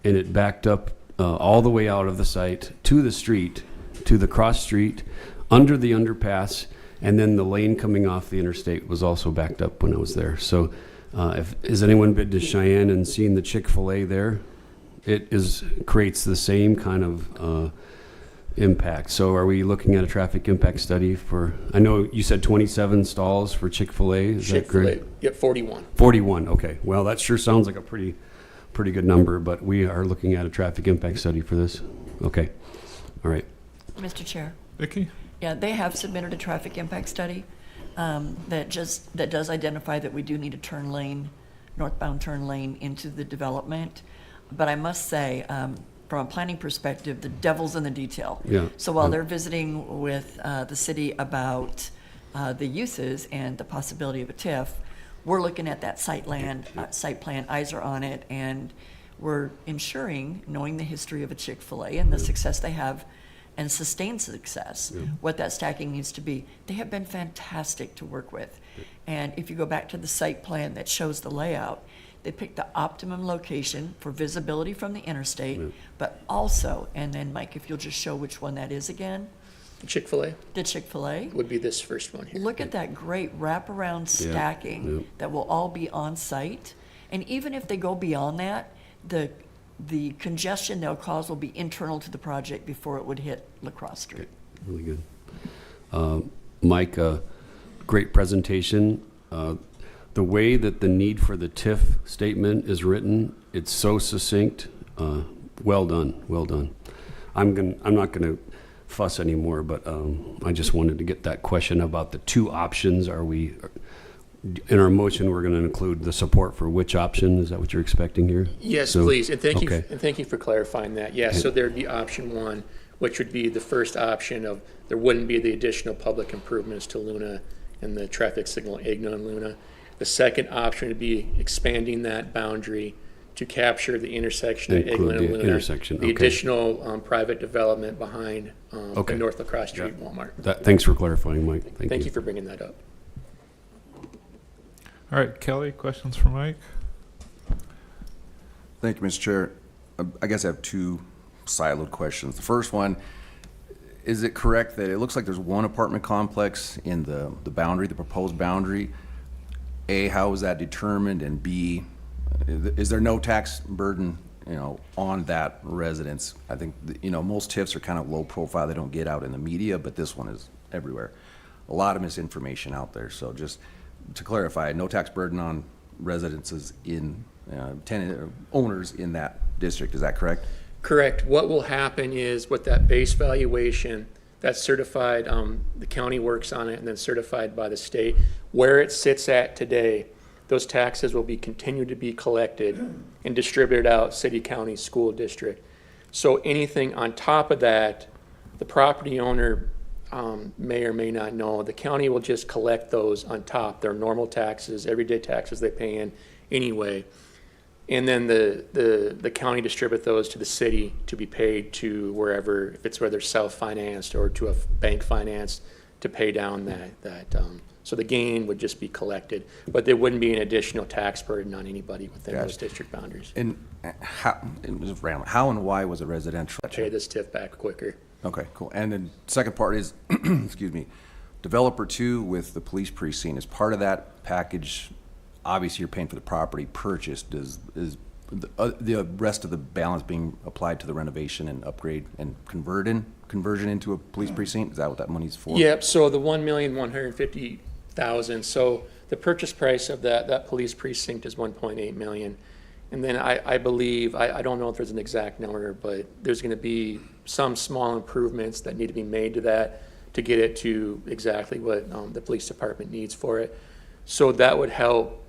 K: and it backed up all the way out of the site to the street, to the cross street, under the underpass, and then the lane coming off the interstate was also backed up when I was there. So has anyone been to Cheyenne and seen the Chick-fil-A there? It creates the same kind of impact. So are we looking at a traffic impact study for, I know you said 27 stalls for Chick-fil-A, is that
L: Chick-fil-A,
K: correct?
L: yep, 41.
K: 41, okay. Well, that sure sounds like a pretty good number, but we are looking at a traffic impact study for this. Okay, all right.
B: Mr. Chair.
A: Vicki?
B: Yeah, they have submitted a traffic impact study that does identify that we do need a northbound turn lane into the development. But I must say, from a planning perspective, the devil's in the detail.
K: Yeah.
B: So while they're visiting with the city about the uses and the possibility of a TIF, we're looking at that site plan, eyes are on it, and we're ensuring, knowing the history of a Chick-fil-A and the success they have and sustained success, what that stacking needs to be. They have been fantastic to work with. And if you go back to the site plan that shows the layout, they picked the optimum location for visibility from the interstate, but also, and then Mike, if you'll just show which one that is again,
L: Chick-fil-A
B: the Chick-fil-A.
L: would be this first one here.
B: Look at that great wraparound stacking that will all be on site. And even if they go beyond that, the congestion they'll cause will be internal to the project before it would hit La Crosse Street.
K: Really good. Mike, great presentation. The way that the need for the TIF statement is written, it's so succinct. Well done, well done. I'm not going to fuss anymore, but I just wanted to get that question about the two options. Are we, in our motion, we're going to include the support for which option? Is that what you're expecting here?
L: Yes,
K: So-
L: please, and thank you,
K: okay.
L: and thank you for clarifying that. Yes, so there'd be option one, which would be the first option of, there wouldn't be the additional public improvements to Luna and the traffic signal Agna and Luna. The second option would be expanding that boundary to capture the intersection of
K: Include
L: Agna
K: the
L: and Luna.
K: intersection,
L: The
K: okay.
L: additional private development behind the
K: Okay.
L: North La Crosse Street Walmart.
K: Thanks for clarifying, Mike.
L: Thank you for bringing that up.
A: All right, Kelly, questions for Mike?
G: Thank you, Mr. Chair. I guess I have two siloed questions. The first one, is it correct that it looks like there's one apartment complex in the boundary, the proposed boundary? A, how was that determined? And B, is there no tax burden, on that residence? I think, most TIFs are kind of low profile. They don't get out in the media, but this one is everywhere. A lot of misinformation out there. So just to clarify, no tax burden on residences in tenant owners in that district. Is that correct?
L: Correct. What will happen is with that base valuation, that's certified, the county works on it and then certified by the state. Where it sits at today, those taxes will be continued to be collected and distributed out city, county, school district. So anything on top of that, the property owner may or may not know, the county will just collect those on top. They're normal taxes, everyday taxes they pay in anyway. And then the county distribute those to the city to be paid to wherever, if it's whether self-financed or to a bank financed to pay down that. So the gain would just be collected, but there wouldn't be an additional tax burden on anybody within those district boundaries.
G: And how, it was random, how and why was it residential?
L: Pay this TIF back quicker.
G: Okay, cool. And then second part is, excuse me, developer two with the police precinct, is part of that package, obviously you're paying for the property purchased, is the rest of the balance being applied to the renovation and upgrade and conversion into a police precinct? Is that what that money's for?
L: Yep, so the 1,150,000, so the purchase price of that police precinct is 1.8 million. And then I believe, I don't know if there's an exact number, but there's going to be some small improvements that need to be made to that to get it to exactly what the police department needs for it. So that would help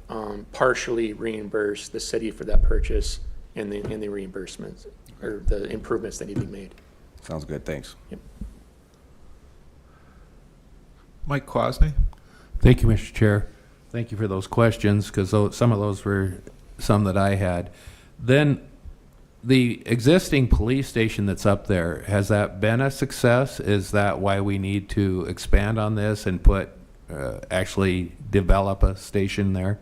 L: partially reimburse the city for that purchase and the reimbursements or the improvements that need to be made.
G: Sounds good, thanks.
A: Mike Quasney?
J: Thank you, Mr. Chair. Thank you for those questions, because some of those were some that I had. Then, the existing police station that's up there, has that been a success? Is that why we need to expand on this and actually develop a station there?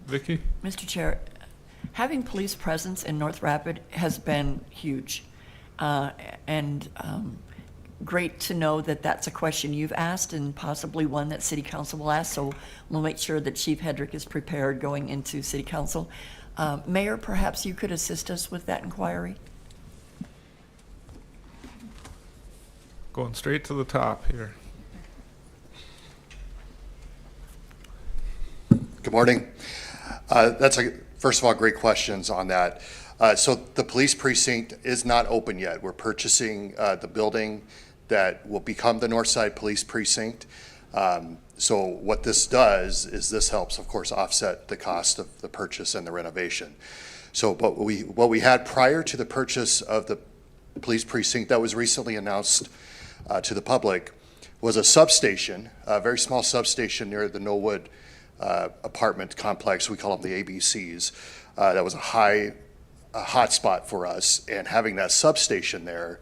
A: Vicky?
B: Mr. Chair, having police presence in North Rapid has been huge. And great to know that that's a question you've asked and possibly one that City Council will ask. So we'll make sure that Chief Hedrick is prepared going into City Council. Mayor, perhaps you could assist us with that inquiry?
A: Going straight to the top here.
M: Good morning. First of all, great questions on that. So the police precinct is not open yet. We're purchasing the building that will become the Northside Police Precinct. So what this does is this helps, of course, offset the cost of the purchase and the renovation. So but what we had prior to the purchase of the police precinct that was recently announced to the public was a substation, a very small substation near the Knollwood apartment complex. We call them the ABCs. That was a hot spot for us, and having that substation there,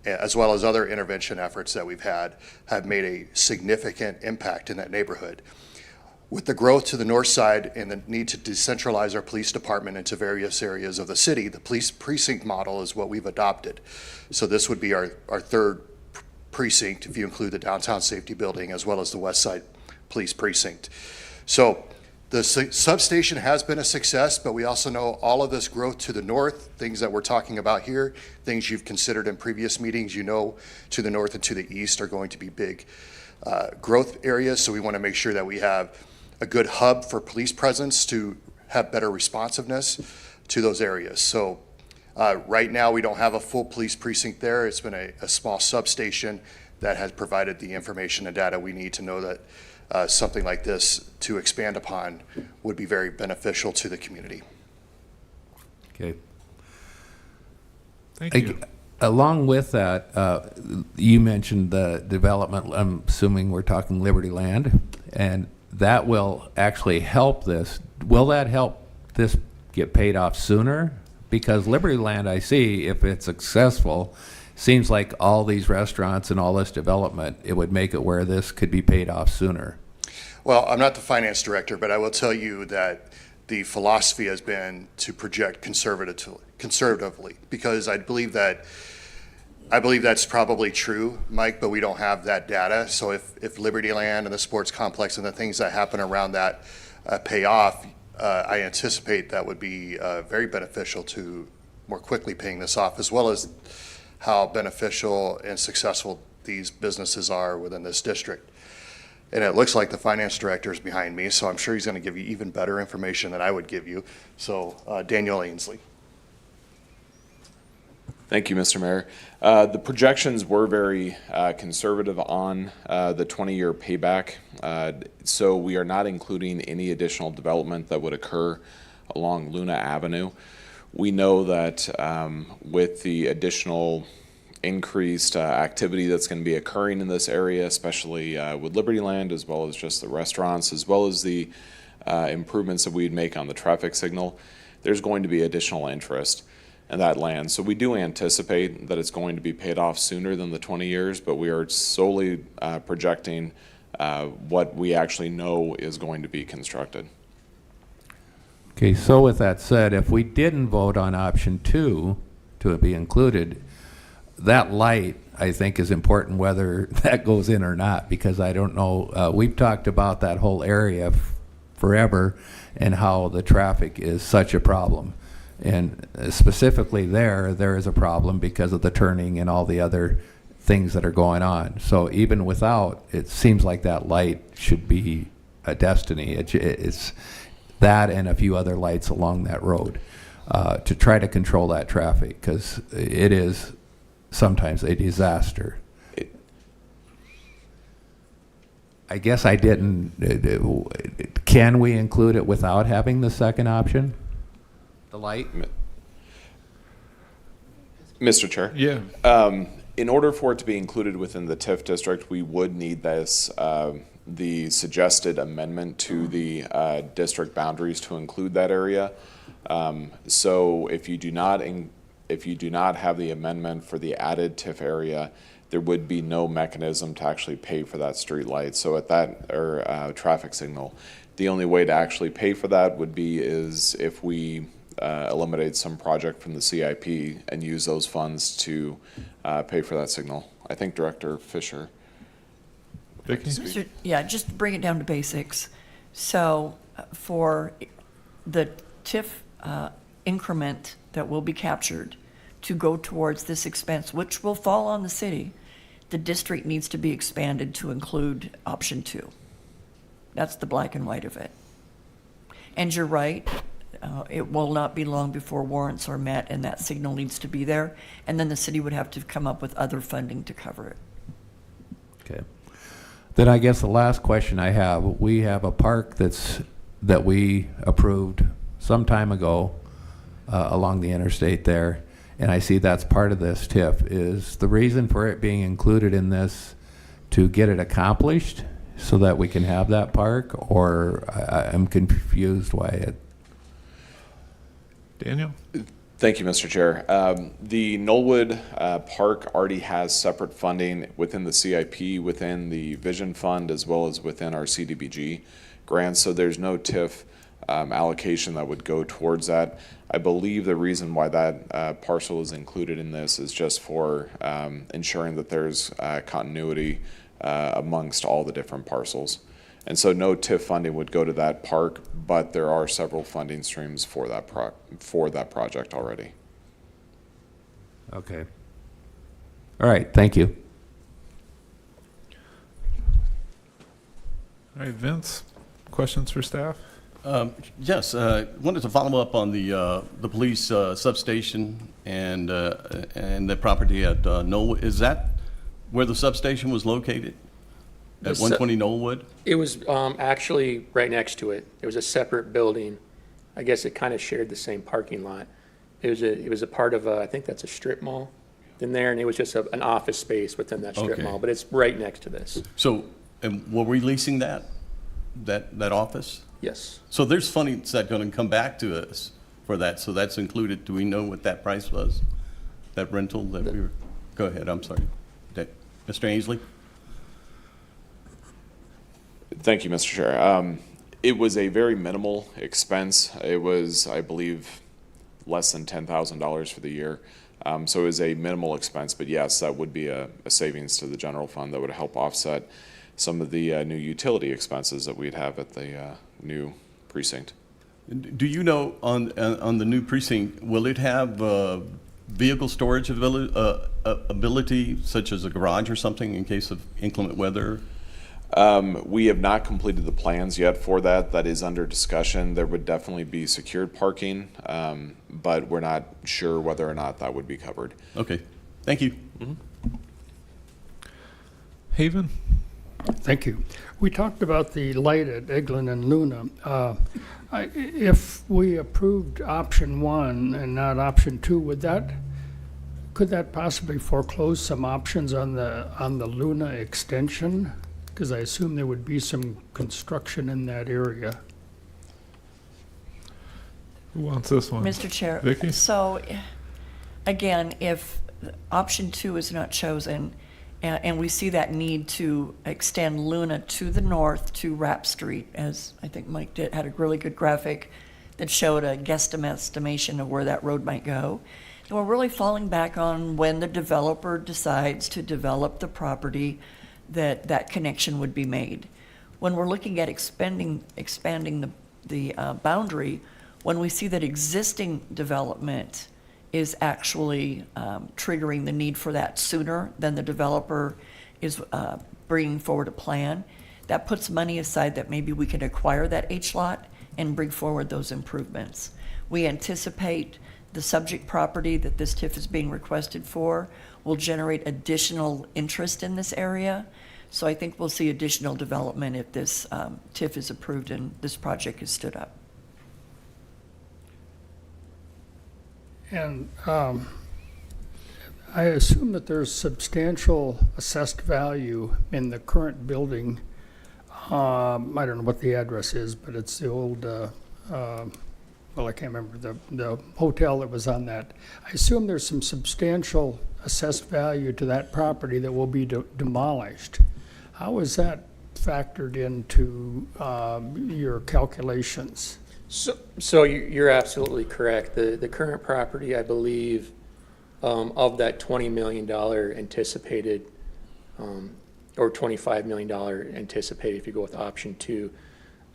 M: as well as other intervention efforts that we've had, have made a significant impact in that neighborhood. With the growth to the north side and the need to decentralize our police department into various areas of the city, the police precinct model is what we've adopted. So this would be our third precinct, if you include the downtown safety building as well as the west side police precinct. So the substation has been a success, but we also know all of this growth to the north, things that we're talking about here, things you've considered in previous meetings, you know, to the north and to the east are going to be big growth areas. So we want to make sure that we have a good hub for police presence to have better responsiveness to those areas. So right now we don't have a full police precinct there. It's been a small substation that has provided the information and data we need to know that something like this to expand upon would be very beneficial to the community.
J: Okay.
A: Thank you.
J: Along with that, you mentioned the development, I'm assuming we're talking Liberty Land, and that will actually help this. Will that help this get paid off sooner? Because Liberty Land, I see, if it's successful, seems like all these restaurants and all this development, it would make it where this could be paid off sooner.
M: Well, I'm not the finance director, but I will tell you that the philosophy has been to project conservatively, because I believe that's probably true, Mike, but we don't have that data. So if Liberty Land and the sports complex and the things that happen around that pay off, I anticipate that would be very beneficial to more quickly paying this off, as well as how beneficial and successful these businesses are within this district. And it looks like the finance director is behind me, so I'm sure he's going to give you even better information than I would give you. So Daniel Ainsley.
N: Thank you, Mr. Mayor. The projections were very conservative on the 20-year payback, so we are not including any additional development that would occur along Luna Avenue. We know that with the additional increased activity that's going to be occurring in this area, especially with Liberty Land, as well as just the restaurants, as well as the improvements that we'd make on the traffic signal, there's going to be additional interest in that land. So we do anticipate that it's going to be paid off sooner than the 20 years, but we are solely projecting what we actually know is going to be constructed.
J: Okay, so with that said, if we didn't vote on option 2 to be included, that light, I think, is important whether that goes in or not, because I don't know, we've talked about that whole area forever and how the traffic is such a problem. And specifically there is a problem because of the turning and all the other things that are going on. So even without, it seems like that light should be a destiny. that and a few other lights along that road to try to control that traffic, because it is sometimes a disaster. I guess I didn't, can we include it without having the second option? The light?
N: Mr. Chair?
A: Yeah.
N: In order for it to be included within the TIF district, we would need this, the suggested amendment to the district boundaries to include that area. So if you do not have the amendment for the added TIF area, there would be no mechanism to actually pay for that street light. So at that, or traffic signal, the only way to actually pay for that would be is if we eliminate some project from the CIP and use those funds to pay for that signal. I think Director Fisher.
A: Vicki?
B: Yeah, just to bring it down to basics. So for the TIF increment that will be captured to go towards this expense, which will fall on the city, the district needs to be expanded to include option 2. That's the black and white of it. And you're right, it will not be long before warrants are met and that signal needs to be there. And then the city would have to come up with other funding to cover it.
J: Okay. Then I guess the last question I have, we have a park that we approved some time ago along the interstate there, and I see that's part of this TIF. Is the reason for it being included in this to get it accomplished so that we can have that park, or I'm confused why it...
A: Daniel?
N: Thank you, Mr. Chair. The Knollwood Park already has separate funding within the CIP, within the Vision Fund, as well as within our CDBG grants, so there's no TIF allocation that would go towards that. I believe the reason why that parcel is included in this is just for ensuring that there's continuity amongst all the different parcels. And so no TIF funding would go to that park, but there are several funding streams for that project already.
J: Okay. All right, thank you.
A: All right, Vince, questions for staff?
E: Yes, wanted to follow up on the police substation and the property at Knollwood. Is that where the substation was located? At 120 Knollwood?
L: It was actually right next to it. It was a separate building. I guess it kind of shared the same parking lot. It was a part of I think that's a strip mall in there, and it was just an office space within that strip
E: Okay.
L: mall, but it's right next to this.
E: So, and were we leasing that office?
L: Yes.
E: So there's funding that's going to come back to us for that, so that's included. Do we know what that price was? That rental that we were, go ahead, I'm sorry. Mr. Ainsley?
N: Thank you, Mr. Chair. It was a very minimal expense. It was, I believe, less than $10,000 for the year. So it was a minimal expense, but yes, that would be a savings to the general fund that would help offset some of the new utility expenses that we'd have at the new precinct.
E: Do you know on the new precinct, will it have vehicle storage ability, such as a garage or something in case of inclement weather?
N: We have not completed the plans yet for that. That is under discussion. There would definitely be secured parking, but we're not sure whether or not that would be covered.
E: Okay, thank you.
A: Haven?
C: Thank you. We talked about the light at Eglin and Luna. If we approved option 1 and not option 2, could that possibly foreclose some options on the Luna extension? Because I assume there would be some construction in that area.
A: Who wants this one?
B: Mr. Chair.
A: Vicki?
B: So, again, if option 2 is not chosen, and we see that need to extend Luna to the north to Rapp Street, as I think Mike had a really good graphic that showed a guesstimation of where that road might go. And we're really falling back on when the developer decides to develop the property that connection would be made. When we're looking at expanding the boundary, when we see that existing development is actually triggering the need for that sooner than the developer is bringing forward a plan, that puts money aside that maybe we can acquire that H lot and bring forward those improvements. We anticipate the subject property that this TIF is being requested for will generate additional interest in this area. So I think we'll see additional development if this TIF is approved and this project is stood up.
C: And I assume that there's substantial assessed value in the current building. I don't know what the address is, but it's the old, well, I can't remember, the hotel that was on that. I assume there's some substantial assessed value to that property that will be demolished. How is that factored into your calculations?
L: So you're absolutely correct. The current property, I believe, of that $20 million anticipated, or $25 million anticipated if you go with option 2,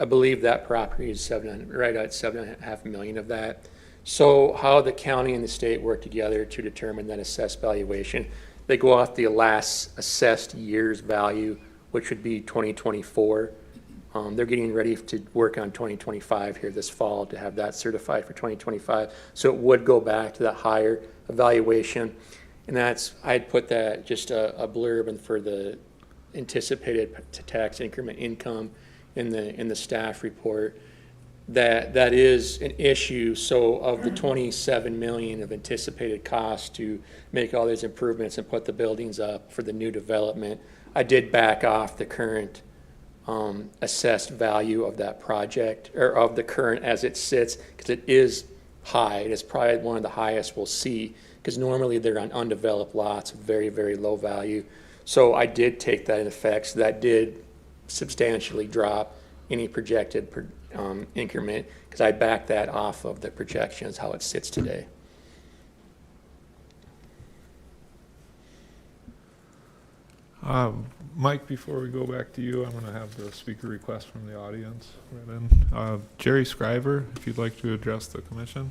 L: I believe that property is right at $7.5 million of that. So how the county and the state work together to determine that assessed valuation, they go off the last assessed year's value, which would be 2024. They're getting ready to work on 2025 here this fall to have that certified for 2025. So it would go back to that higher evaluation. And that's, I'd put that just a blurb and for the anticipated tax increment income in the staff report, that is an issue. So of the 27 million of anticipated costs to make all these improvements and put the buildings up for the new development, I did back off the current assessed value of that project, or of the current as it sits, because it is high. It is probably one of the highest we'll see, because normally they're on undeveloped lots of very, very low value. So I did take that in effect. So that did substantially drop any projected increment, because I backed that off of the projections, how it sits today.
A: Mike, before we go back to you, I'm going to have the speaker request from the audience right in. Jerry Scriver, if you'd like to address the commission.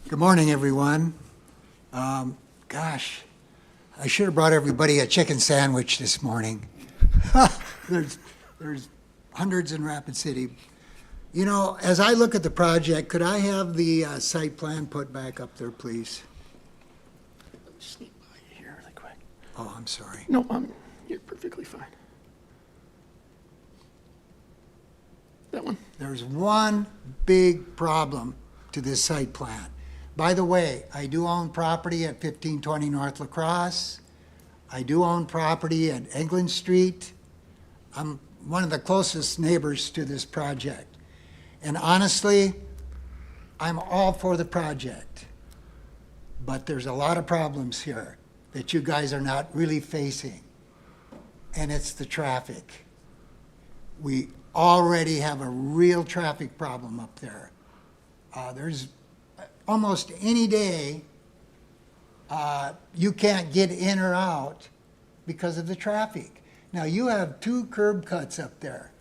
O: Good morning, everyone. Gosh, I should have brought everybody a chicken sandwich this morning. There's hundreds in Rapid City. You know, as I look at the project, could I have the site plan put back up there, please?
L: Sneak by you here really quick.
O: Oh, I'm sorry.
L: No, you're perfectly fine. That one.
O: There's one big problem to this site plan. By the way, I do own property at 1520 North La Crosse. I do own property at England Street. I'm one of the closest neighbors to this project. And honestly, I'm all for the project. But there's a lot of problems here that you guys are not really facing. And it's the traffic. We already have a real traffic problem up there. There's almost any day you can't get in or out because of the traffic. Now, you have 2 curb cuts up there.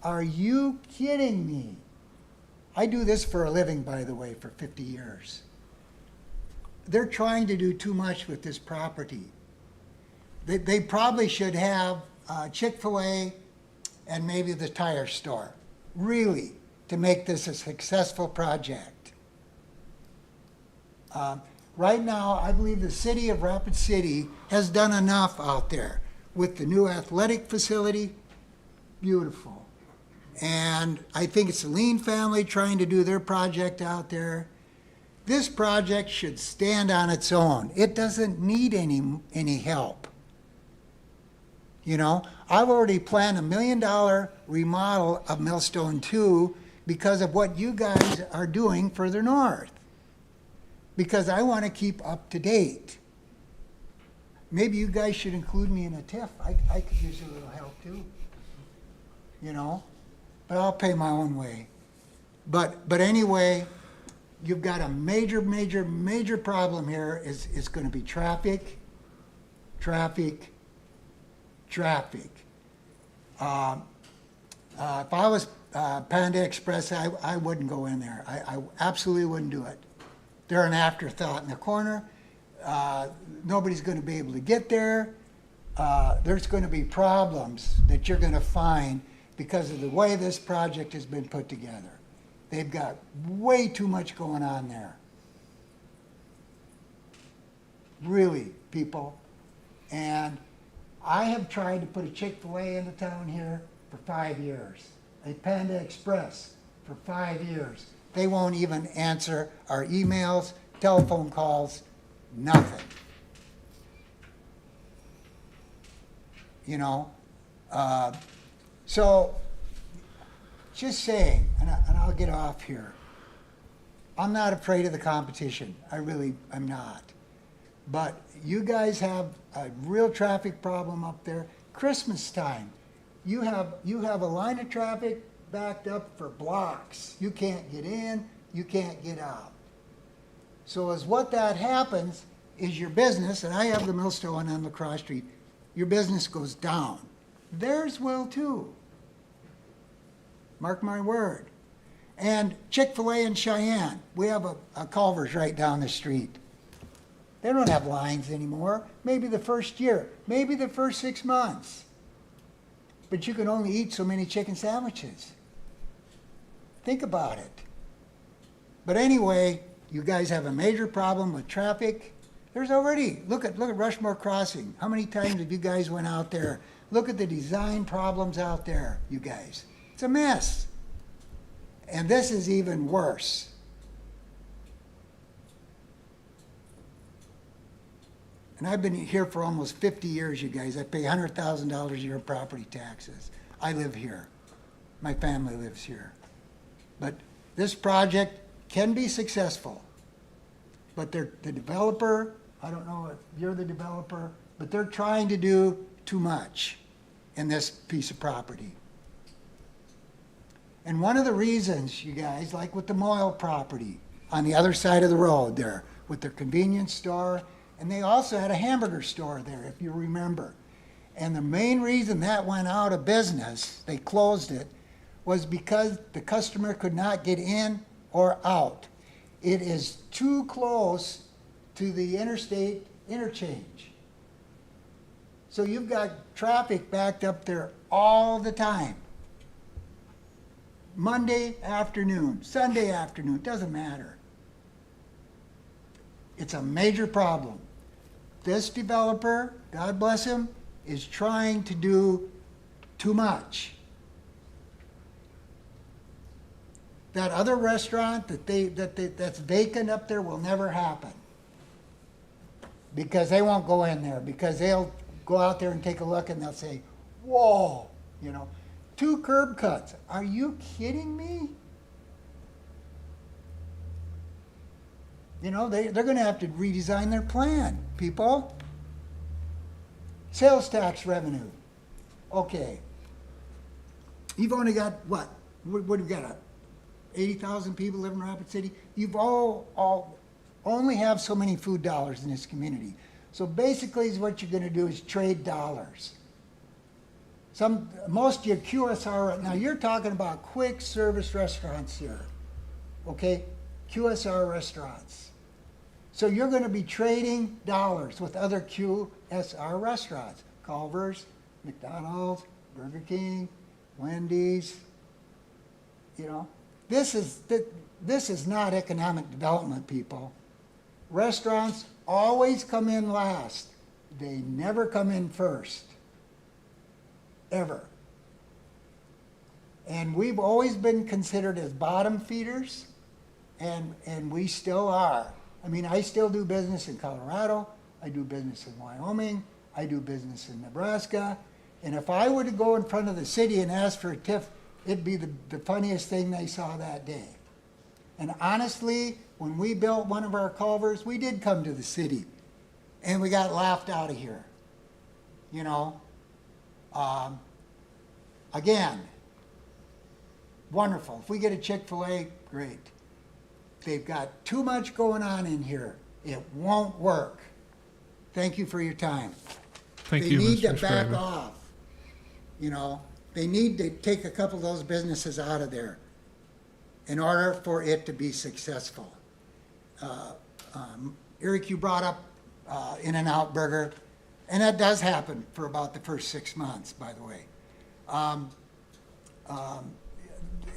O: Are you kidding me? I do this for a living, by the way, for 50 years. They're trying to do too much with this property. They probably should have Chick-fil-A and maybe the tire store, really, to make this a successful project. Right now, I believe the city of Rapid City has done enough out there with the new athletic facility. Beautiful. And I think it's the Lean family trying to do their project out there. This project should stand on its own. It doesn't need any help. You know, I've already planned $1 million remodel of Millstone 2 because of what you guys are doing further north. Because I want to keep up to date. Maybe you guys should include me in a TIF. I could use a little help too. You know? But I'll pay my own way. But anyway, you've got a major problem here. Is going to be traffic. If I was Panda Express, I wouldn't go in there. I absolutely wouldn't do it. They're an afterthought in the corner. Nobody's going to be able to get there. There's going to be problems that you're going to find because of the way this project has been put together. They've got way too much going on there. Really, people. And I have tried to put a Chick-fil-A into town here for 5 years, a Panda Express for 5 years. They won't even answer our emails, telephone calls, nothing. You know, so just saying, and I'll get off here. I'm not afraid of the competition. I'm not. But you guys have a real traffic problem up there. Christmas time, you have a line of traffic backed up for blocks. You can't get in, you can't get out. So as what that happens is your business, and I have the millstone on LaCrosse Street, your business goes down. Theirs will too. Mark my word. And Chick-fil-A in Cheyenne, we have a Culver's right down the street. They don't have lines anymore. Maybe the first year, maybe the first 6 months. But you can only eat so many chicken sandwiches. Think about it. But anyway, you guys have a major problem with traffic. There's already, look at Rushmore Crossing. How many times have you guys went out there? Look at the design problems out there, you guys. It's a mess. And this is even worse. And I've been here for almost 50 years, you guys. I pay $100,000 a year in property taxes. I live here. My family lives here. But this project can be successful. But the developer, I don't know if you're the developer, but they're trying to do too much in this piece of property. And one of the reasons, you guys, like with the Moyle property on the other side of the road there, with their convenience store, and they also had a hamburger store there, if you remember. And the main reason that went out of business, they closed it, was because the customer could not get in or out. It is too close to the interstate interchange. So you've got traffic backed up there all the time. Monday afternoon, Sunday afternoon, doesn't matter. It's a major problem. This developer, God bless him, is trying to do too much. That other restaurant that's vacant up there will never happen. Because they won't go in there, because they'll go out there and take a look and they'll say, whoa, you know, 2 curb cuts. Are you kidding me? You know, they're going to have to redesign their plan, people. Sales tax revenue. Okay. You've only got, what have you got, 80,000 people live in Rapid City? You've all only have so many food dollars in this community. So basically what you're going to do is trade dollars. Most of your QSR, now you're talking about quick service restaurants here, okay? QSR restaurants. So you're going to be trading dollars with other QSR restaurants. Culver's, McDonald's, Burger King, Wendy's, you know. This is not economic development, people. Restaurants always come in last. They never come in first. Ever. And we've always been considered as bottom feeders, and we still are. I mean, I still do business in Colorado, I do business in Wyoming, I do business in Nebraska, and if I were to go in front of the city and ask for a TIF, it'd be the funniest thing they saw that day. And honestly, when we built one of our culverts, we did come to the city, and we got laughed out of here, you know. Again, wonderful. If we get a Chick-fil-A, great. They've got too much going on in here. It won't work. Thank you for your time.
A: Thank
O: They
A: you,
O: need to
A: Mr.
O: back
A: Schreiber.
O: off. You know, they need to take a couple of those businesses out of there in order for it to be successful. Eric, you brought up In-N-Out Burger. And that does happen for about the first 6 months, by the way.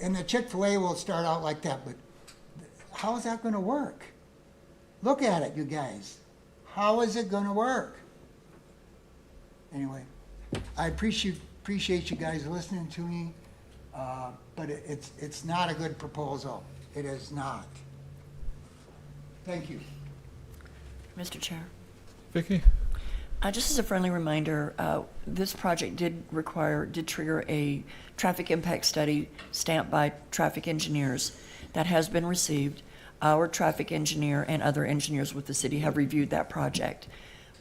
O: And the Chick-fil-A will start out like that, but how is that going to work? Look at it, you guys. How is it going to work? Anyway, I appreciate you guys listening to me, but it's not a good proposal. It is not. Thank you.
B: Mr. Chair.
A: Vicki?
B: Just as a friendly reminder, this project did trigger a traffic impact study stamped by traffic engineers that has been received. Our traffic engineer and other engineers with the city have reviewed that project.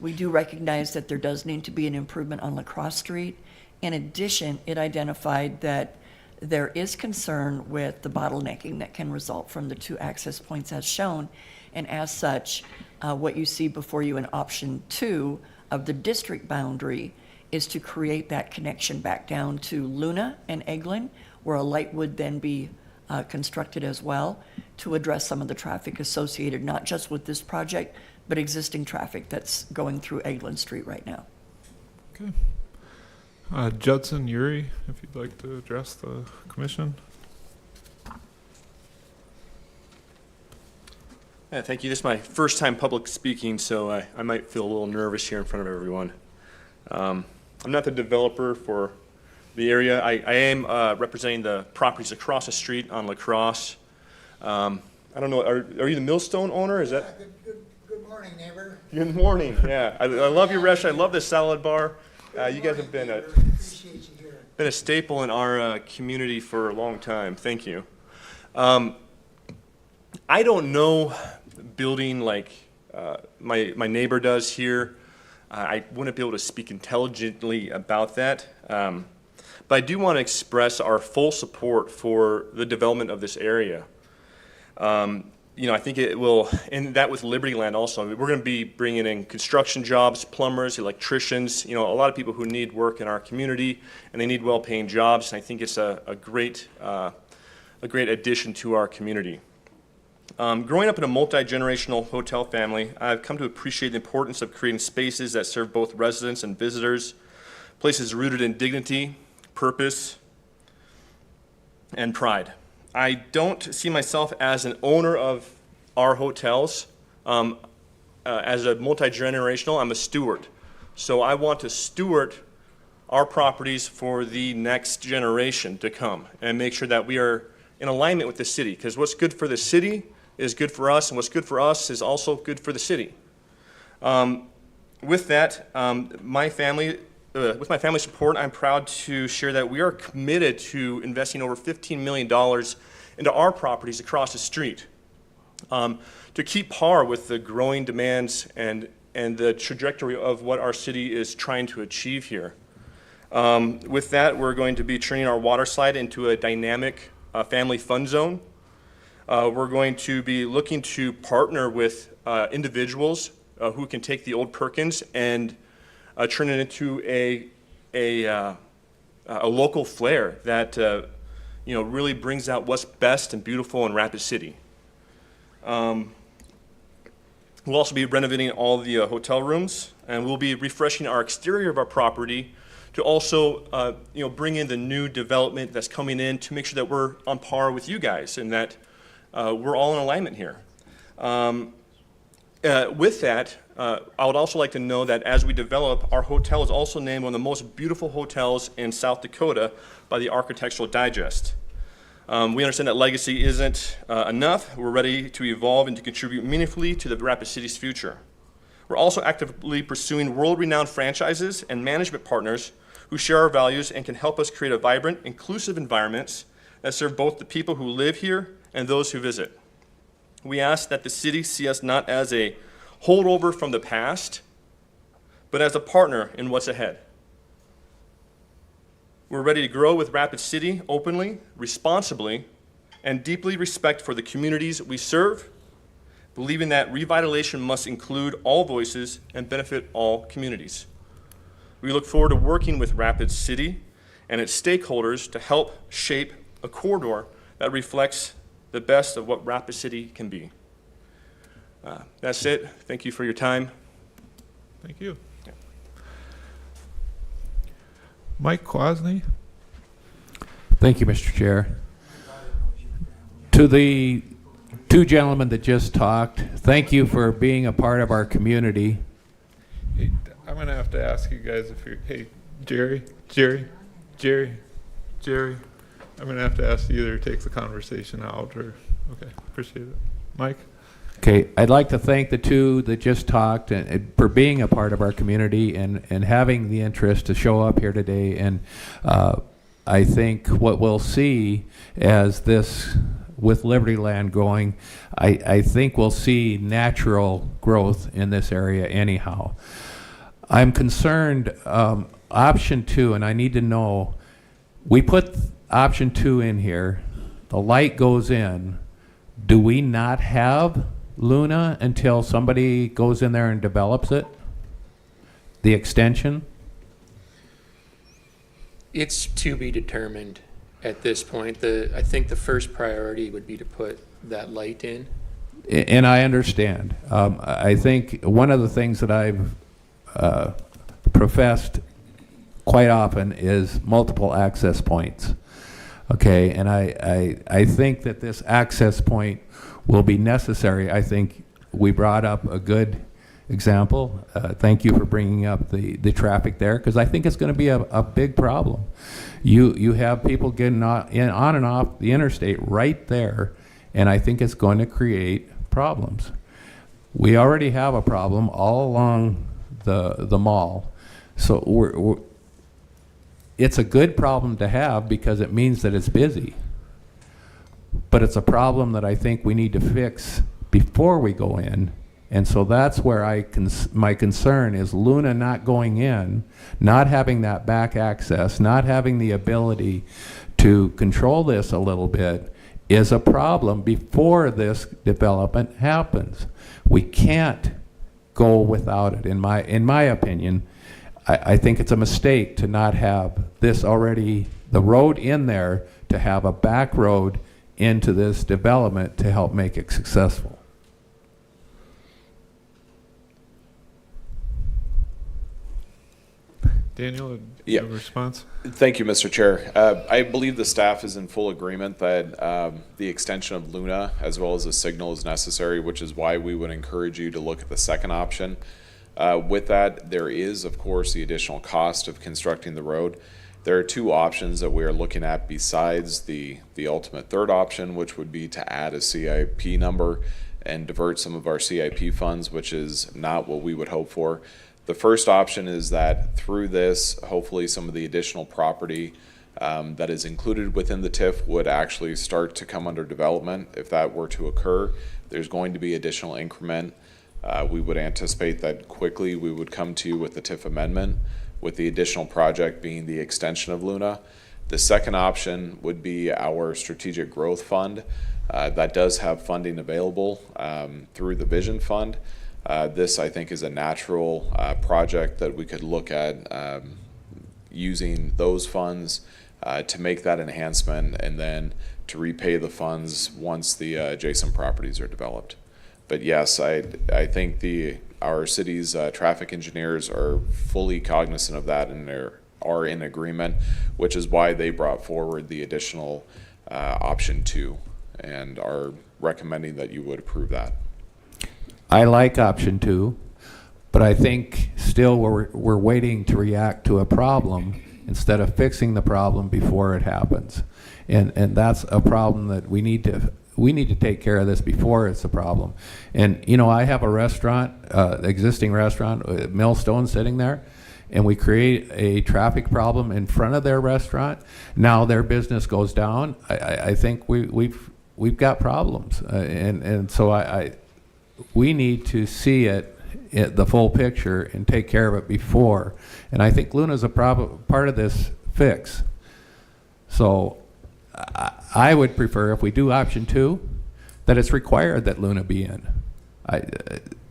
B: We do recognize that there does need to be an improvement on LaCrosse Street. In addition, it identified that there is concern with the bottlenecking that can result from the 2 access points as shown. And as such, what you see before you in option 2 of the district boundary is to create that connection back down to Luna and Eglin, where a light would then be constructed as well to address some of the traffic associated not just with this project, but existing traffic that's going through Eglin Street right now.
A: Okay. Judson Yuri, if you'd like to address the commission.
P: Yeah, thank you. This is my first time public speaking, so I might feel a little nervous here in front of everyone. I'm not the developer for the area. I am representing the properties across the street on LaCrosse. I don't know, are you the Millstone owner? Is that?
O: Good morning, neighbor.
P: Good morning. Yeah, I love your restaurant. I love the salad bar. You guys have been a staple in our community for a long time. Thank you. I don't know building like my neighbor does here. I wouldn't be able to speak intelligently about that. But I do want to express our full support for the development of this area. I think it will, and that with Liberty Land also. We're going to be bringing in construction jobs, plumbers, electricians, a lot of people who need work in our community, and they need well-paying jobs. And I think it's a great addition to our community. Growing up in a multi-generational hotel family, I've come to appreciate the importance of creating spaces that serve both residents and visitors, places rooted in dignity, purpose, and pride. I don't see myself as an owner of our hotels. As a multi-generational, I'm a steward. So I want to steward our properties for the next generation to come and make sure that we are in alignment with the city, because what's good for the city is good for us, and what's good for us is also good for the city. With that, with my family's support, I'm proud to share that we are committed to investing over $15 million into our properties across the street to keep par with the growing demands and the trajectory of what our city is trying to achieve here. With that, we're going to be turning our water slide into a dynamic family fun zone. We're going to be looking to partner with individuals who can take the old Perkins and turn it into a local flair that really brings out what's best and beautiful in Rapid City. We'll also be renovating all the hotel rooms, and we'll be refreshing our exterior of our property to also bring in the new development that's coming in to make sure that we're on par with you guys and that we're all in alignment here. With that, I would also like to know that as we develop, our hotel is also named one of the most beautiful hotels in South Dakota by the Architectural Digest. We understand that legacy isn't enough. We're ready to evolve and to contribute meaningfully to the Rapid City's future. We're also actively pursuing world-renowned franchises and management partners who share our values and can help us create a vibrant, inclusive environments that serve both the people who live here and those who visit. We ask that the city see us not as a holdover from the past, but as a partner in what's ahead. We're ready to grow with Rapid City openly, responsibly, and deeply respect for the communities we serve, believing that revitalization must include all voices and benefit all communities. We look forward to working with Rapid City and its stakeholders to help shape a corridor that reflects the best of what Rapid City can be. That's it. Thank you for your time.
A: Thank you. Mike Quasney?
J: Thank you, Mr. Chair. To the two gentlemen that just talked, thank you for being a part of our community.
A: Hey, I'm gonna have to ask you guys if you're, hey, Jerry, I'm gonna have to ask you either to take the conversation out or, okay, appreciate it. Mike?
J: Okay, I'd like to thank the two that just talked and for being a part of our community and having the interest to show up here today. And I think what we'll see as this, with Liberty Land going, I think we'll see natural growth in this area anyhow. I'm concerned, option 2, and I need to know, we put option 2 in here, the light goes in, do we not have Luna until somebody goes in there and develops it? The extension?
L: It's to be determined at this point. I think the first priority would be to put that light in.
J: And I understand. I think one of the things that I've professed quite often is multiple access points. Okay, and I think that this access point will be necessary. I think we brought up a good example. Thank you for bringing up the traffic there, because I think it's going to be a big problem. You have people getting on and off the interstate right there, and I think it's going to create problems. We already have a problem all along the mall, so it's a good problem to have because it means that it's busy. But it's a problem that I think we need to fix before we go in. And so that's where my concern is Luna not going in, not having that back access, not having the ability to control this a little bit is a problem before this development happens. We can't go without it. In my opinion, I think it's a mistake to not have this already, the road in there, to have a back road into this development to help make it successful.
A: Daniel,
N: Yeah.
A: a response?
N: Thank you, Mr. Chair. I believe the staff is in full agreement that the extension of Luna as well as the signal is necessary, which is why we would encourage you to look at the second option. With that, there is, of course, the additional cost of constructing the road. There are two options that we are looking at besides the ultimate third option, which would be to add a CIP number and divert some of our CIP funds, which is not what we would hope for. The first option is that through this, hopefully some of the additional property that is included within the TIF would actually start to come under development. If that were to occur, there's going to be additional increment. We would anticipate that quickly we would come to you with the TIF amendment, with the additional project being the extension of Luna. The second option would be our strategic growth fund. That does have funding available through the Vision Fund. This, I think, is a natural project that we could look at using those funds to make that enhancement and then to repay the funds once the adjacent properties are developed. But yes, I think our city's traffic engineers are fully cognizant of that and are in agreement, which is why they brought forward the additional option 2 and are recommending that you would approve that.
J: I like option 2, but I think still we're waiting to react to a problem instead of fixing the problem before it happens. And that's a problem that we need to take care of this before it's a problem. And you know, I have a restaurant, existing restaurant, Millstone sitting there, and we create a traffic problem in front of their restaurant. Now their business goes down. I think we've got problems, and so we need to see the full picture and take care of it before. And I think Luna's a part of this fix. So I would prefer, if we do option 2, that it's required that Luna be in.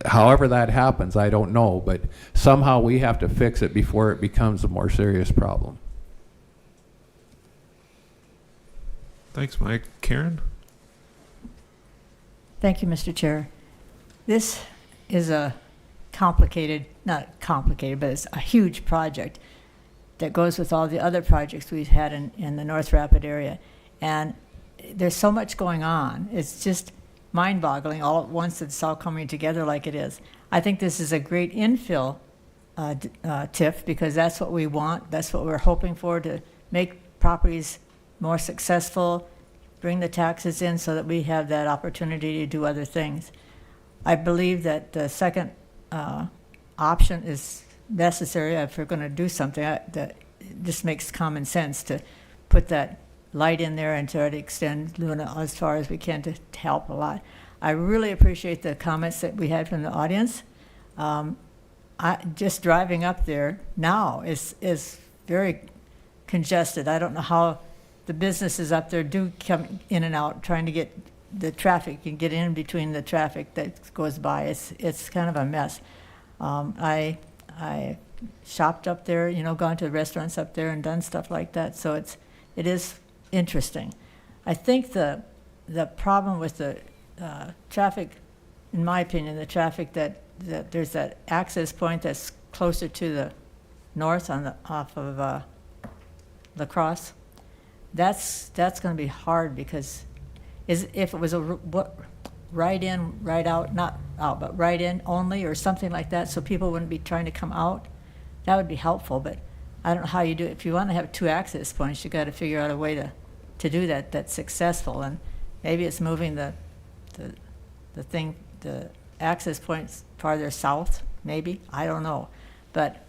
J: However that happens, I don't know, but somehow we have to fix it before it becomes a more serious problem.
A: Thanks, Mike. Karen?
F: Thank you, Mr. Chair. This is a complicated, not complicated, but it's a huge project that goes with all the other projects we've had in the North Rapid area. And there's so much going on. It's just mind-boggling all at once. It's all coming together like it is. I think this is a great infill TIF because that's what we want. That's what we're hoping for, to make properties more successful, bring the taxes in so that we have that opportunity to do other things. I believe that the second option is necessary if we're going to do something. That just makes common sense to put that light in there and try to extend Luna as far as we can to help a lot. I really appreciate the comments that we had from the audience. Just driving up there now is very congested. I don't know how the businesses up there do come in and out, trying to get the traffic and get in between the traffic that goes by. It's kind of a mess. I shopped up there, gone to the restaurants up there and done stuff like that. So it is interesting. I think the problem with the traffic, in my opinion, the traffic that there's that access point that's closer to the north off of La Crosse. That's going to be hard because if it was a right in, right out, not out, but right in only or something like that, so people wouldn't be trying to come out, that would be helpful. But I don't know how you do it. If you want to have 2 access points, you got to figure out a way to do that that's successful. And maybe it's moving the access points farther south, maybe. I don't know. But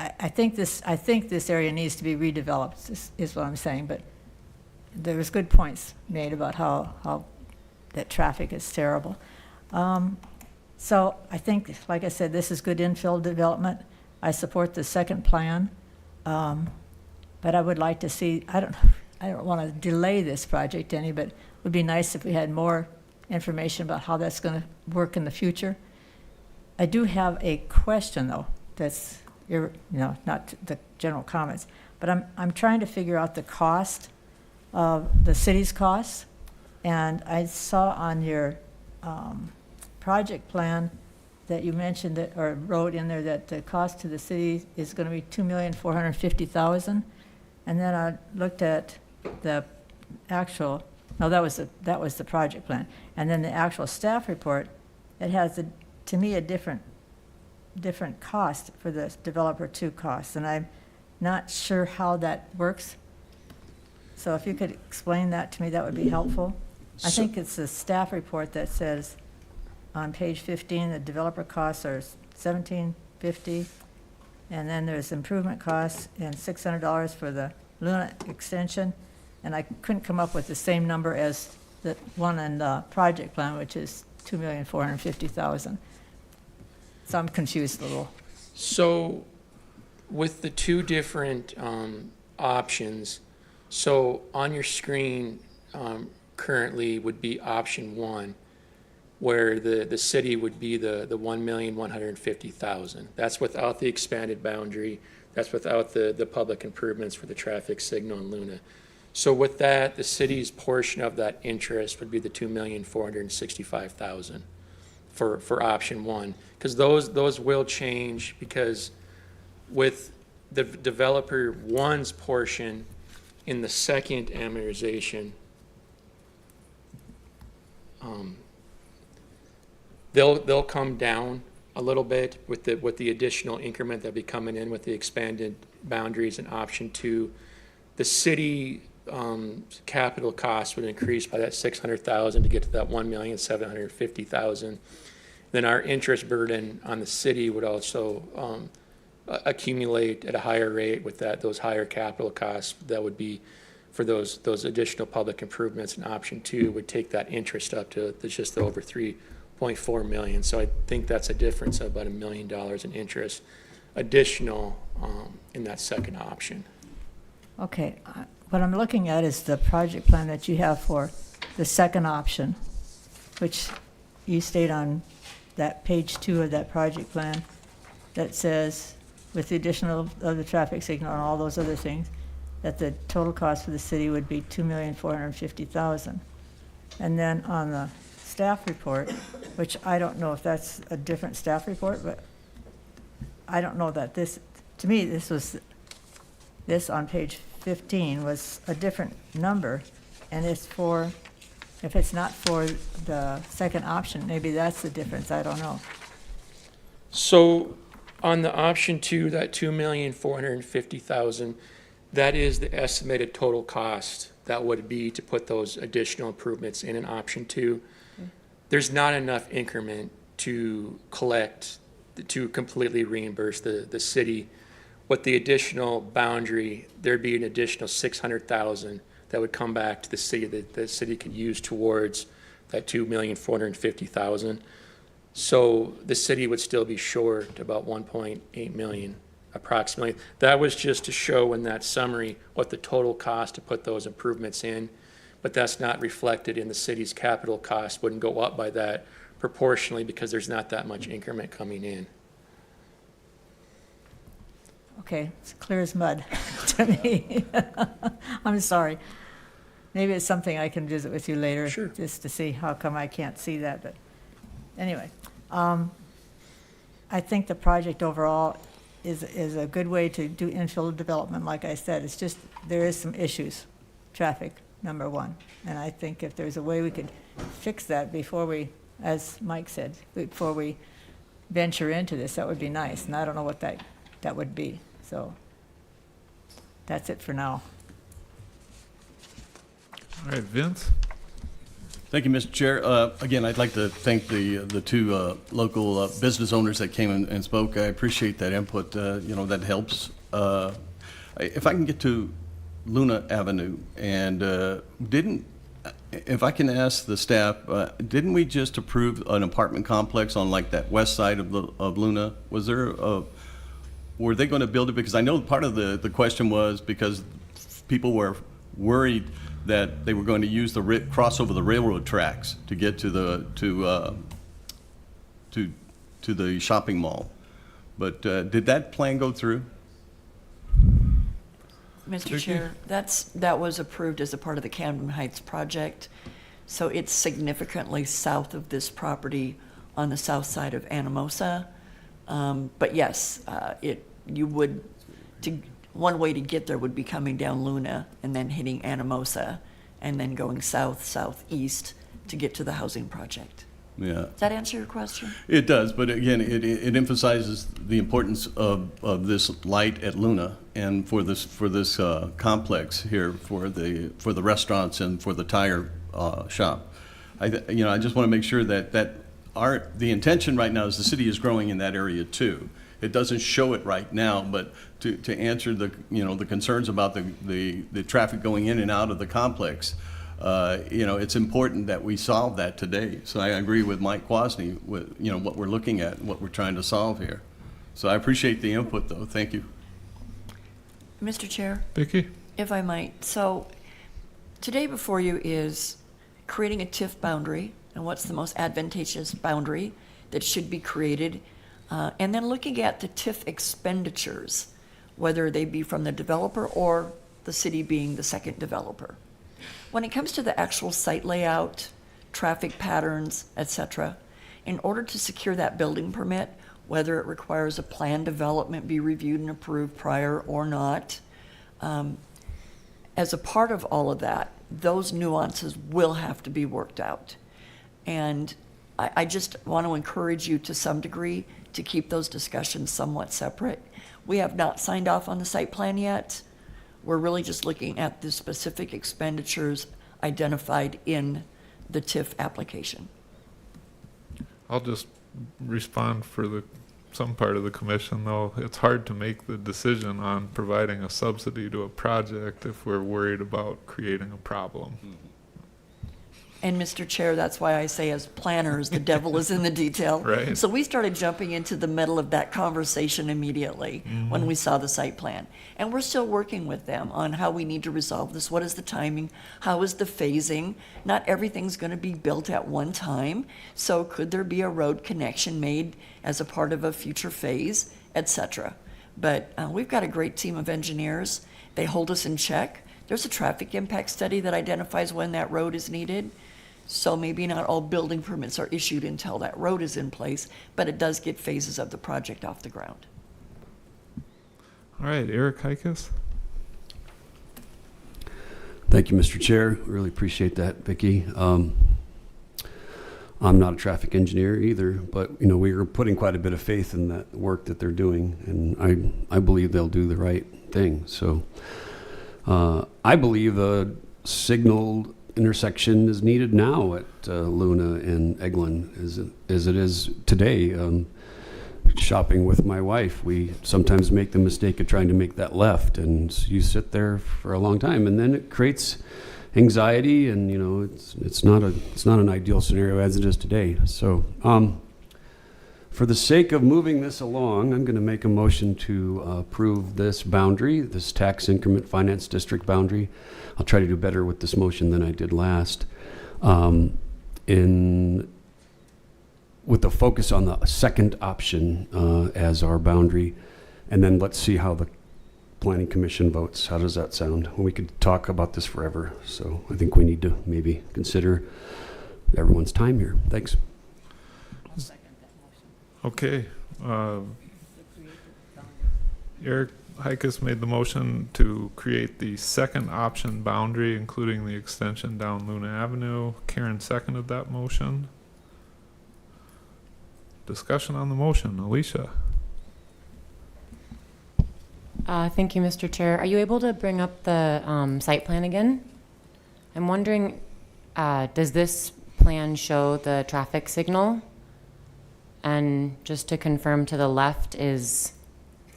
F: I think this area needs to be redeveloped, is what I'm saying. But there was good points made about how that traffic is terrible. So I think, like I said, this is good infill development. I support the second plan, but I would like to see. I don't want to delay this project any, but it would be nice if we had more information about how that's going to work in the future. I do have a question though. That's not the general comments, but I'm trying to figure out the cost of the city's costs, and I saw on your project plan that you mentioned that, or wrote in there, that the cost to the city is going to be $2,450,000, and then I looked at the actual. No, that was the project plan, and then the actual staff report. It has to me a different cost for the developer 2 costs, and I'm not sure how that works. So if you could explain that to me, that would be helpful. I think it's the staff report that says on page 15 the developer costs are $1,750, and then there's improvement costs and $600 for the Luna extension, and I couldn't come up with the same number as the one in the project plan, which is $2,450,000. So I'm confused a little.
L: So with the 2 different options, so on your screen currently would be option 1, where the city would be the $1,150,000. That's without the expanded boundary. That's without the public improvements for the traffic signal in Luna. So with that, the city's portion of that interest would be the $2,465,000 for option 1, because those will change, because with the developer 1's portion in the second amortization, they'll come down a little bit with the additional increment that'll be coming in with the expanded boundaries in option 2. The city capital cost would increase by that $600,000 to get to that $1,750,000. Then our interest burden on the city would also accumulate at a higher rate with those higher capital costs. That would be for those additional public improvements in option 2 would take that interest up to just over $3.4 million. So I think that's a difference of about $1 million in interest additional in that second option.
F: Okay, what I'm looking at is the project plan that you have for the second option, which you state on that page 2 of that project plan that says, with the addition of the traffic signal and all those other things, that the total cost for the city would be $2,450,000. And then on the staff report, which I don't know if that's a different staff report, but I don't know that this, to me, this on page 15 was a different number, and it's for, if it's not for the second option, maybe that's the difference, I don't know.
L: So on the option two, that 2,450,000, that is the estimated total cost that would be to put those additional improvements in an option two. There's not enough increment to collect, to completely reimburse the city. With the additional boundary, there'd be an additional 600,000 that would come back to the city that the city could use towards that 2,450,000. So the city would still be short about 1.8 million approximately. That was just to show in that summary what the total cost to put those improvements in, but that's not reflected in the city's capital cost, wouldn't go up by that proportionally because there's not that much increment coming in.
F: Okay, it's clear as mud to me. I'm sorry. Maybe it's something I can visit with you later.
L: Sure.
F: Just to see how come I can't see that, but anyway. I think the project overall is a good way to do infill development, like I said. It's just, there is some issues. Traffic, number one. And I think if there's a way we could fix that before we, as Mike said, before we venture into this, that would be nice. And I don't know what that would be. So that's it for now.
A: All right, Vince?
E: Thank you, Mr. Chair. Again, I'd like to thank the two local business owners that came and spoke. I appreciate that input. That helps. If I can get to Luna Avenue, and if I can ask the staff, didn't we just approve an apartment complex on like that west side of Luna? Were they going to build it? Because I know part of the question was because people were worried that they were going to use cross over the railroad tracks to get to the shopping mall. But did that plan go through?
B: Mr. Chair, that was approved as a part of the Camden Heights project. So it's significantly south of this property on the south side of Anamosa. But yes, one way to get there would be coming down Luna and then hitting Anamosa and then going southeast to get to the housing project.
E: Yeah.
B: Does that answer your question?
E: It does, but again, it emphasizes the importance of this light at Luna and for this complex here for the restaurants and for the tire shop. I just want to make sure that the intention right now is the city is growing in that area too. It doesn't show it right now, but to answer the concerns about the traffic going in and out of the complex, it's important that we solve that today. So I agree with Mike Kwasny with what we're looking at, what we're trying to solve here. So I appreciate the input, though. Thank you.
B: Mr. Chair?
A: Vicki?
B: If I might. So today before you is creating a TIF boundary and what's the most advantageous boundary that should be created, and then looking at the TIF expenditures, whether they be from the developer or the city being the second developer. When it comes to the actual site layout, traffic patterns, etc., in order to secure that building permit, whether it requires a plan development be reviewed and approved prior or not, as a part of all of that, those nuances will have to be worked out. And I just want to encourage you to some degree to keep those discussions somewhat separate. We have not signed off on the site plan yet. We're really just looking at the specific expenditures identified in the TIF application.
A: I'll just respond for some part of the commission, though. It's hard to make the decision on providing a subsidy to a project if we're worried about creating a problem.
B: And Mr. Chair, that's why I say as planners, the devil is in the detail.
A: Right.
B: So we started jumping into the middle of that conversation immediately when we saw the site plan. And we're still working with them on how we need to resolve this. What is the timing? How is the phasing? Not everything's going to be built at one time. So could there be a road connection made as a part of a future phase, etc.? But we've got a great team of engineers. They hold us in check. There's a traffic impact study that identifies when that road is needed. So maybe not all building permits are issued until that road is in place, but it does get phases of the project off the ground.
A: All right, Eric Hikas?
K: Thank you, Mr. Chair. Really appreciate that, Vicki. I'm not a traffic engineer either, but we are putting quite a bit of faith in that work that they're doing, and I believe they'll do the right thing. So I believe the signaled intersection is needed now at Luna and Eglin as it is today. Shopping with my wife, we sometimes make the mistake of trying to make that left, and you sit there for a long time, and then it creates anxiety, and it's not an ideal scenario as it is today. So for the sake of moving this along, I'm going to make a motion to approve this boundary, this tax increment finance district boundary. I'll try to do better with this motion than I did last, with the focus on the second option as our boundary, and then let's see how the Planning Commission votes. How does that sound? We could talk about this forever, so I think we need to maybe consider everyone's time here. Thanks.
A: Okay. Eric Hikas made the motion to create the second option boundary, including the extension down Luna Avenue. Karen seconded that motion. Discussion on the motion. Alicia?
Q: Thank you, Mr. Chair. Are you able to bring up the site plan again? I'm wondering, does this plan show the traffic signal? And just to confirm, to the left is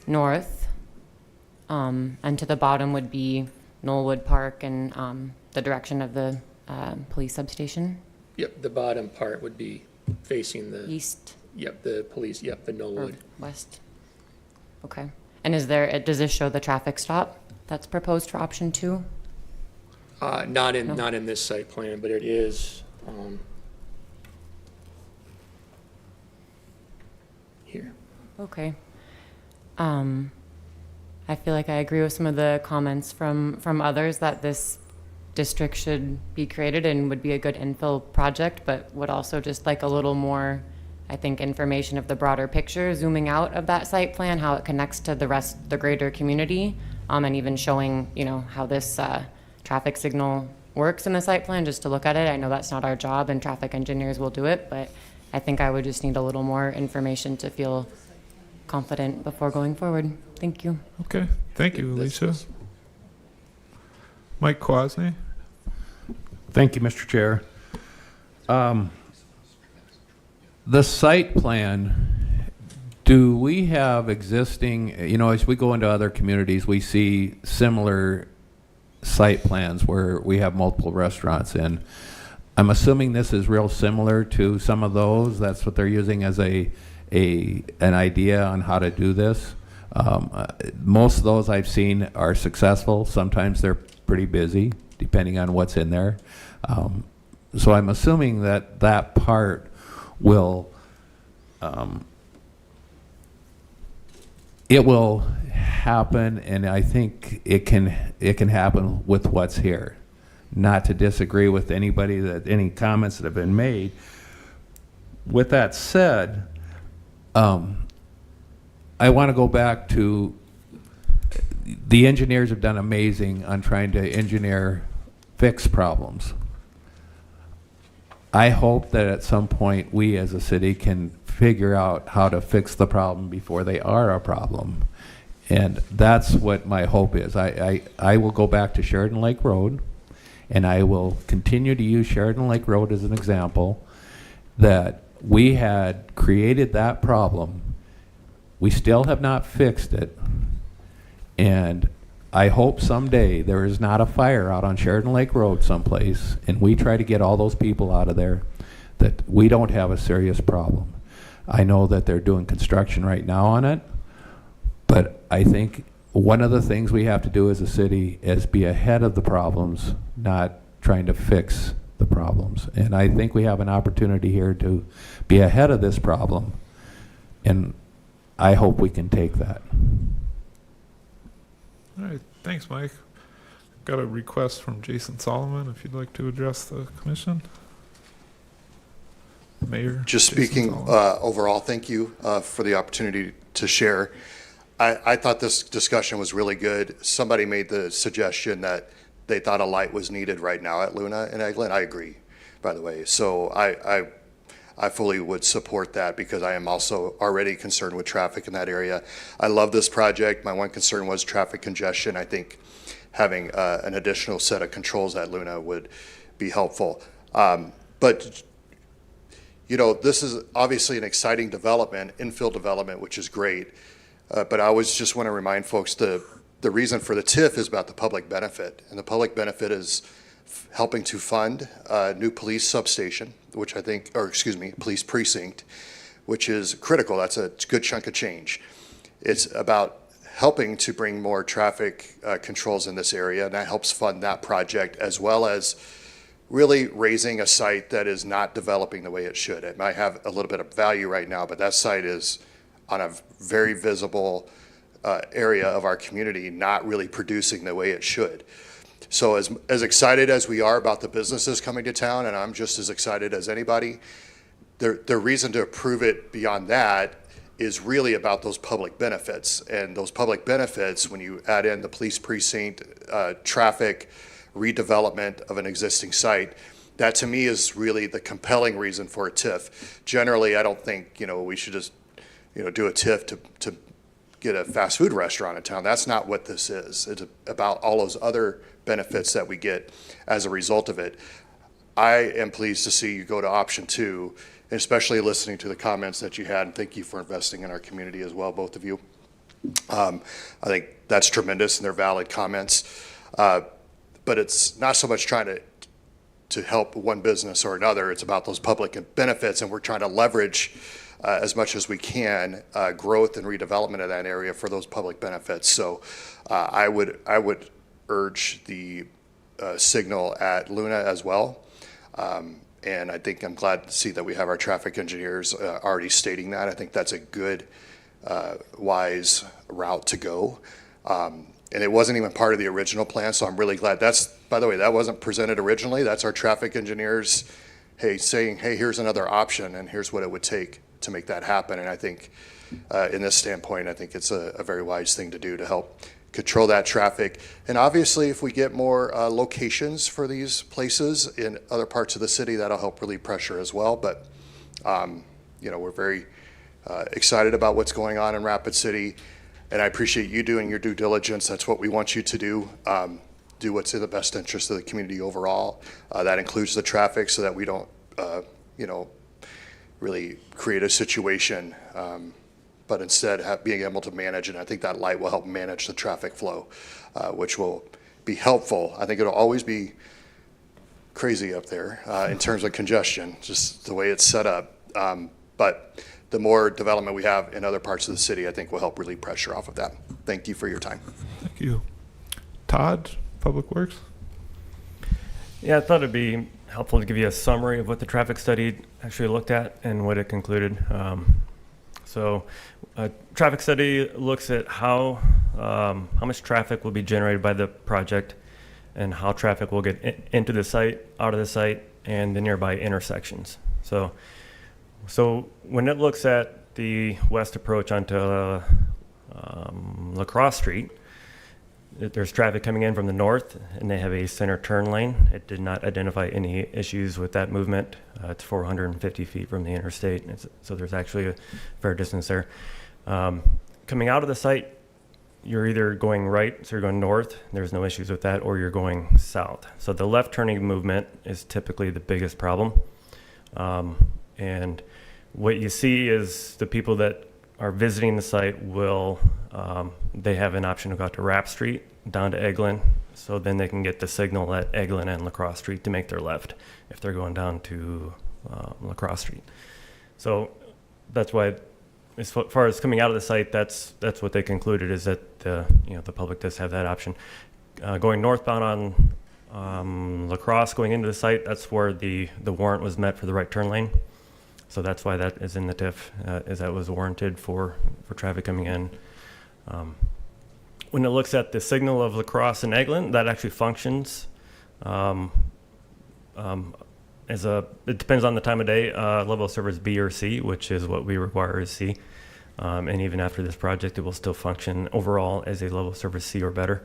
Q: north, and to the bottom would be Knollwood Park and the direction of the police substation?
L: Yep, the bottom part would be facing the...
Q: East?
L: Yep, the police, yep, the Knollwood.
Q: West? Okay. And does this show the traffic stop that's proposed for option 2?
L: Not in this site plan, but it is here.
Q: Okay. I feel like I agree with some of the comments from others that this district should be created and would be a good infill project, but would also just like a little more, I think, information of the broader picture, zooming out of that site plan, how it connects to the greater community, and even showing, how this traffic signal works in the site plan, just to look at it. I know that's not our job and traffic engineers will do it, but I think I would just need a little more information to feel confident before going forward. Thank you.
A: Okay. Thank you, Alicia. Mike Quasney?
J: Thank you, Mr. Chair. The site plan, do we have existing, as we go into other communities, we see similar site plans where we have multiple restaurants in. I'm assuming this is real similar to some of those. That's what they're using as an idea on how to do this. Most of those I've seen are successful. Sometimes they're pretty busy, depending on what's in there. So I'm assuming that part will it will happen, and I think it can happen with what's here. Not to disagree with any comments that have been made. With that said, I want to go back to the engineers have done amazing on trying to engineer fix problems. I hope that at some point we as a city can figure out how to fix the problem before they are a problem. And that's what my hope is. I will go back to Sheridan Lake Road, and I will continue to use Sheridan Lake Road as an example, that we had created that problem. We still have not fixed it. And I hope someday there is not a fire out on Sheridan Lake Road someplace, and we try to get all those people out of there, that we don't have a serious problem. I know that they're doing construction right now on it, but I think one of the things we have to do as a city is be ahead of the problems, not trying to fix the problems. And I think we have an opportunity here to be ahead of this problem, and I hope we can take that.
A: All right. Thanks, Mike. Got a request from Jason Solomon, if you'd like to address the commission. Mayor?
M: Just
A: Jason
M: speaking
A: Sullivan.
M: overall, thank you for the opportunity to share. I thought this discussion was really good. Somebody made the suggestion that they thought a light was needed right now at Luna and Eglin. I agree, by the way. So I fully would support that because I am also already concerned with traffic in that area. I love this project. My one concern was traffic congestion. I think having an additional set of controls at Luna would be helpful. But you know, this is obviously an exciting development, infill development, which is great. But I always just want to remind folks the reason for the TIF is about the public benefit. And the public benefit is helping to fund a new police substation, which I think, or excuse me, police precinct, which is critical. That's a good chunk of change. It's about helping to bring more traffic controls in this area, and that helps fund that project, as well as really raising a site that is not developing the way it should. It might have a little bit of value right now, but that site is on a very visible area of our community, not really producing the way it should. So as excited as we are about the businesses coming to town, and I'm just as excited as anybody, the reason to approve it beyond that is really about those public benefits. And those public benefits, when you add in the police precinct, traffic, redevelopment of an existing site, that to me is really the compelling reason for a TIF. Generally, I don't think, you know, we should just, you know, do a TIF to get a fast food restaurant in town. That's not what this is. It's about all those other benefits that we get as a result of it. I am pleased to see you go to option 2, and especially listening to the comments that you had, and thank you for investing in our community as well, both of you. I think that's tremendous, and they're valid comments. But it's not so much trying to help one business or another. It's about those public benefits, and we're trying to leverage as much as we can growth and redevelopment of that area for those public benefits. So I would urge the signal at Luna as well. And I think I'm glad to see that we have our traffic engineers already stating that. I think that's a good, wise route to go. And it wasn't even part of the original plan, so I'm really glad. That's, by the way, that wasn't presented originally. That's our traffic engineers, saying, hey, here's another option, and here's what it would take to make that happen. And I think, in this standpoint, I think it's a very wise thing to do to help control that traffic. And obviously, if we get more locations for these places in other parts of the city, that'll help relieve pressure as well. But, you know, we're very excited about what's going on in Rapid City. And I appreciate you doing your due diligence. That's what we want you to do. Do what's in the best interest of the community overall. That includes the traffic, so that we don't, you know, really create a situation, but instead being able to manage. And I think that light will help manage the traffic flow, which will be helpful. I think it'll always be crazy up there in terms of congestion, just the way it's set up. But the more development we have in other parts of the city, I think will help relieve pressure off of that. Thank you for your time.
A: Thank you. Todd, Public Works?
I: Yeah, I thought it'd be helpful to give you a summary of what the traffic study actually looked at and what it concluded. So a traffic study looks at how much traffic will be generated by the project and how traffic will get into the site, out of the site, and the nearby intersections. So when it looks at the west approach onto La Crosse Street, there's traffic coming in from the north, and they have a center turn lane. It did not identify any issues with that movement. It's 450 feet from the interstate, so there's actually a fair distance there. Coming out of the site, you're either going right, so you're going north, there's no issues with that, or you're going south. So the left turning movement is typically the biggest problem. And what you see is the people that are visiting the site will, they have an option to go out to Rapp Street, down to Eglin, so then they can get the signal at Eglin and La Crosse Street to make their left if they're going down to La Crosse Street. So that's why, as far as coming out of the site, that's what they concluded, is that the public does have that option. Going northbound on La Crosse, going into the site, that's where the warrant was met for the right turn lane. So that's why that is in the TIF, is that was warranted for traffic coming in. When it looks at the signal of La Crosse and Eglin, that actually functions. And it depends on the time of day, level of service B or C, which is what we require as C. And even after this project, it will still function overall as a level of service C or better.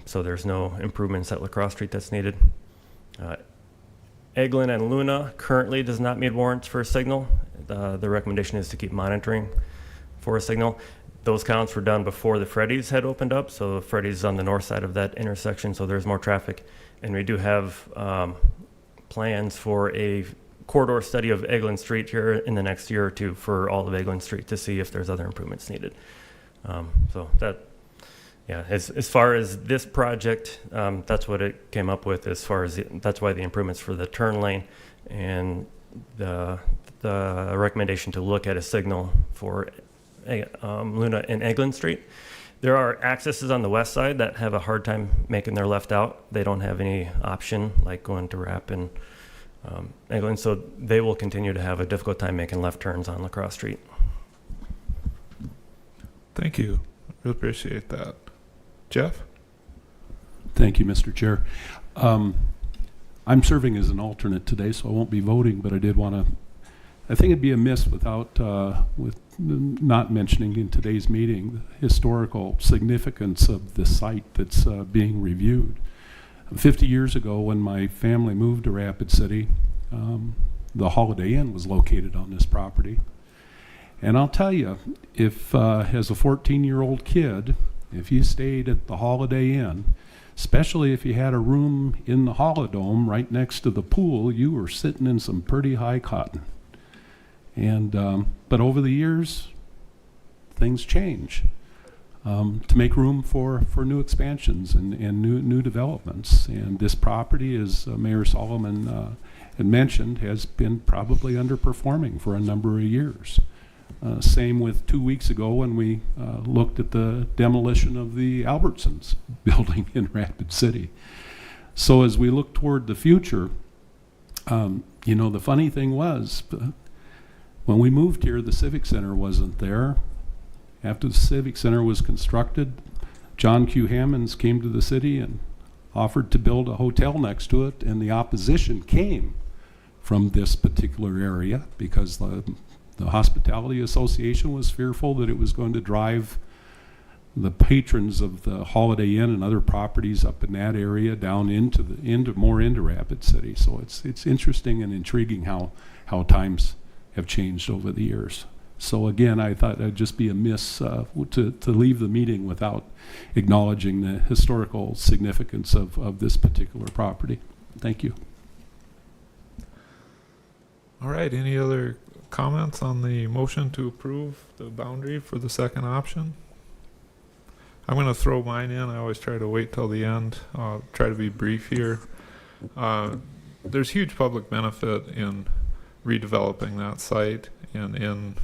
I: So there's no improvements at LaCrosse Street that's needed. Eglin and Luna currently does not meet warrants for a signal. The recommendation is to keep monitoring for a signal. Those counts were done before the Freddy's had opened up, so Freddy's is on the north side of that intersection, so there's more traffic. And we do have plans for a corridor study of Eglin Street here in the next year or two for all of Eglin Street to see if there's other improvements needed. So that, yeah, as far as this project, that's what it came up with as far as, that's why the improvements for the turn lane and the recommendation to look at a signal for Luna and Eglin Street. There are accesses on the west side that have a hard time making their left out. They don't have any option like going to Rapp and Eglin, so they will continue to have a difficult time making left turns on LaCrosse Street.
A: Thank you. Really appreciate that. Jeff?
R: Thank you, Mr. Chair. I'm serving as an alternate today, so I won't be voting, but I did want to, I think it'd be amiss without, with not mentioning in today's meeting the historical significance of the site that's being reviewed. 50 years ago, when my family moved to Rapid City, the Holiday Inn was located on this property. And I'll tell you, if as a 14-year-old kid, if you stayed at the Holiday Inn, especially if you had a room in the Holodome right next to the pool, you were sitting in some pretty high cotton. And but over the years, things change to make room for new expansions and new developments. And this property, as Mayor Solomon had mentioned, has been probably underperforming for a number of years. Same with 2 weeks ago when we looked at the demolition of the Albertsons building in Rapid City. So as we look toward the future, you know, the funny thing was, when we moved here, the Civic Center wasn't there. After the Civic Center was constructed, John Q. Hammonds came to the city and offered to build a hotel next to it, and the opposition came from this particular area because the Hospitality Association was fearful that it was going to drive the patrons of the Holiday Inn and other properties up in that area down more into Rapid City. So it's interesting and intriguing how times have changed over the years. So again, I thought it'd just be amiss to leave the meeting without acknowledging the historical significance of this particular property. Thank you.
A: All right, any other comments on the motion to approve the boundary for the second option? I'm going to throw mine in. I always try to wait till the end. I'll try to be brief here. There's huge public benefit in redeveloping that site and in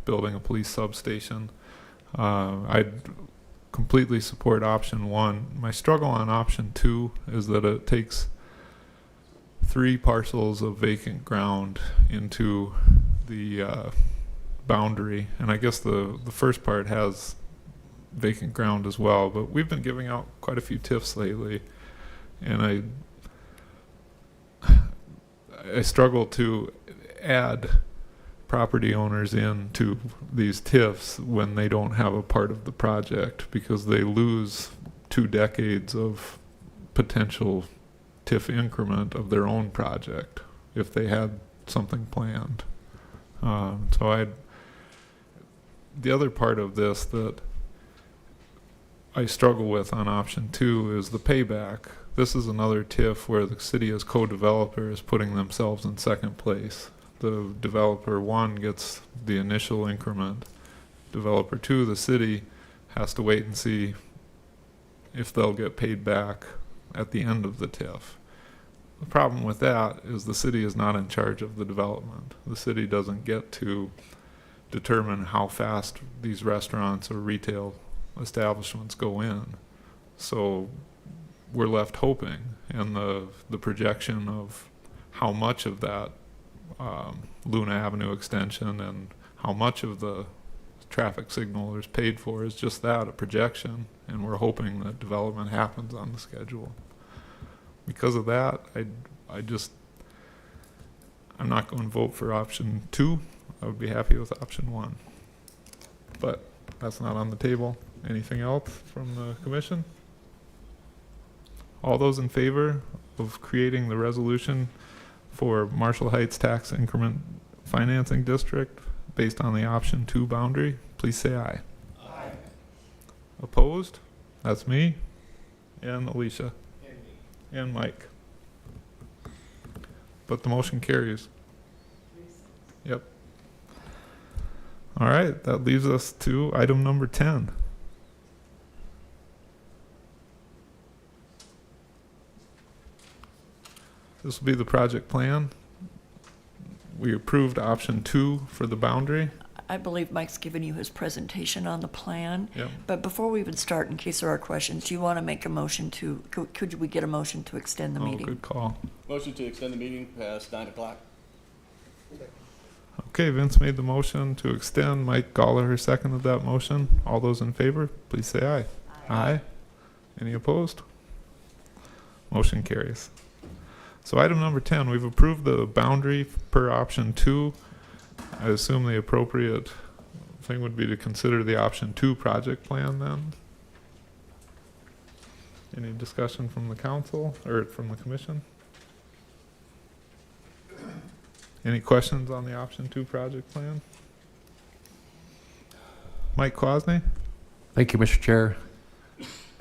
A: building a police substation. I'd completely support option one. My struggle on option two is that it takes 3 parcels of vacant ground into the boundary, and I guess the first part has vacant ground as well, but we've been giving out quite a few TIFs lately, and I struggle to add property owners into these TIFs when they don't have a part of the project, because they lose 2 decades of potential TIF increment of their own project if they had something planned. So the other part of this that I struggle with on option 2 is the payback. This is another TIF where the city as co-developer is putting themselves in second place. The developer 1 gets the initial increment. Developer 2, the city, has to wait and see if they'll get paid back at the end of the TIF. The problem with that is the city is not in charge of the development. The city doesn't get to determine how fast these restaurants or retail establishments go in. So we're left hoping, and the projection of how much of that Luna Avenue extension and how much of the traffic signal is paid for is just that, a projection, and we're hoping that development happens on the schedule. Because of that, I'm not going to vote for option 2. I would be happy with option 1. But that's not on the table. Anything else from the commission? All those in favor of creating the resolution for Marshall Heights Tax Increment Financing District based on the option 2 boundary, please say aye. Aye. Opposed? That's me and Alicia. And Mike. But the motion carries. Yep. All right, that leaves us to item number 10. This will be the project plan. We approved option 2 for the boundary.
B: I believe Mike's given you his presentation on the plan.
A: Yep.
B: But before we even start, in case there are questions, do you want to make a motion to, could we get a motion to extend the meeting?
A: Good call.
E: Motion to extend the meeting past 9 o'clock.
A: Okay, Vince made the motion to extend. Mike Gallagher seconded that motion. All those in favor, please say aye. Aye. Any opposed? Motion carries. So item number 10, we've approved the boundary per option 2. I assume the appropriate thing would be to consider the option 2 project plan then. Any discussion from the council or from the commission? Any questions on the option 2 project plan? Mike Kwasny?
J: Thank you, Mr. Chair.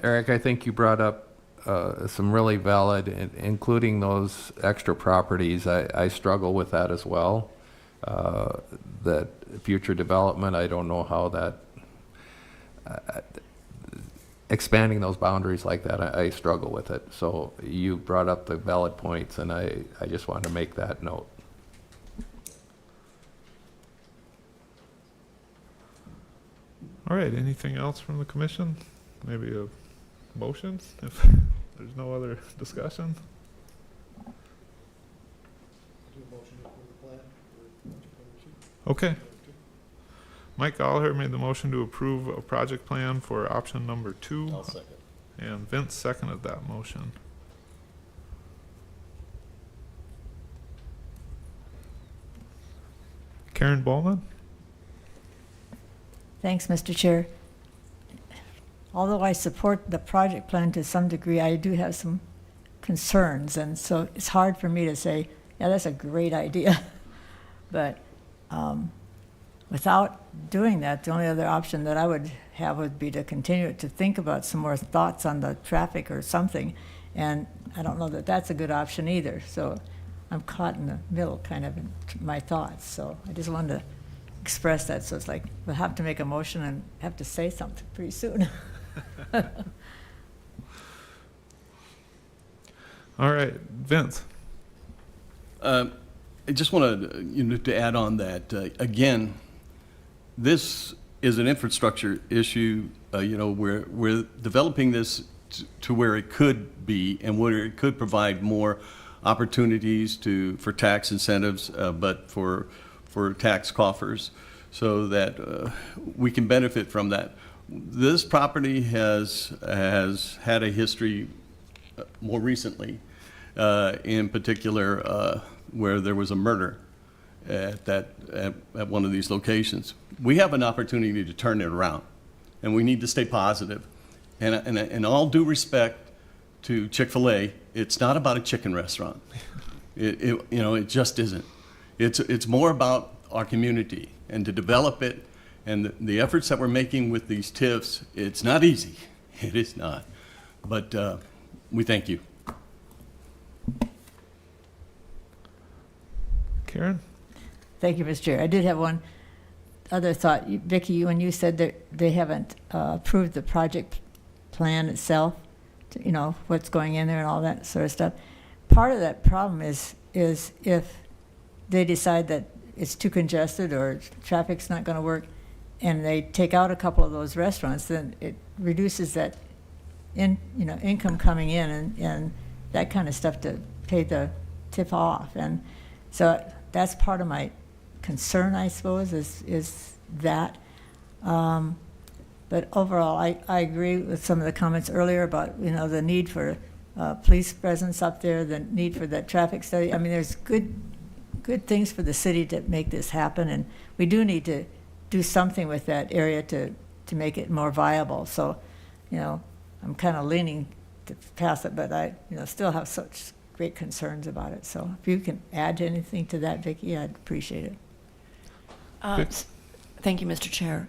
J: Eric, I think you brought up some really valid, including those extra properties. I struggle with that as well. That future development, I don't know how that, expanding those boundaries like that, I struggle with it. So you brought up the valid points, and I just wanted to make that note.
A: All right, anything else from the commission? Maybe a motion if there's no other discussion? Okay. Mike Gallagher made the motion to approve a project plan for option number 2.
E: I'll second.
A: And Vince seconded that motion. Karen Bowman?
F: Thanks, Mr. Chair. Although I support the project plan to some degree, I do have some concerns, and so it's hard for me to say, yeah, that's a great idea. But without doing that, the only other option that I would have would be to continue to think about some more thoughts on the traffic or something, and I don't know that that's a good option either. So I'm caught in the middle kind of in my thoughts, so I just wanted to express that. So it's like we'll have to make a motion and have to say something pretty soon.
A: All right, Vince.
E: I just want to add on that, again, this is an infrastructure issue. We're developing this to where it could be and where it could provide more opportunities for tax incentives, but for tax coffers, so that we can benefit from that. This property has had a history more recently, in particular, where there was a murder at one of these locations. We have an opportunity to turn it around, and we need to stay positive. And in all due respect to Chick-fil-A, it's not about a chicken restaurant. It just isn't. It's more about our community and to develop it. And the efforts that we're making with these TIFs, it's not easy. It is not. But we thank you.
A: Karen?
F: Thank you, Mr. Chair. I did have one other thought. Vicki, when you said that they haven't approved the project plan itself, what's going in there and all that sort of stuff, part of that problem is if they decide that it's too congested or traffic's not going to work, and they take out a couple of those restaurants, then it reduces that income coming in and that kind of stuff to pay the TIF off. And so that's part of my concern, I suppose, is that. But overall, I agree with some of the comments earlier about, the need for police presence up there, the need for that traffic study. I mean, there's good good things for the city to make this happen, and we do need to do something with that area to make it more viable. So, you know, I'm kind of leaning to pass it, but I, you know, still have such great concerns about it. So if you can add anything to that, Vicki, I'd appreciate it.
B: Thank you, Mr. Chair.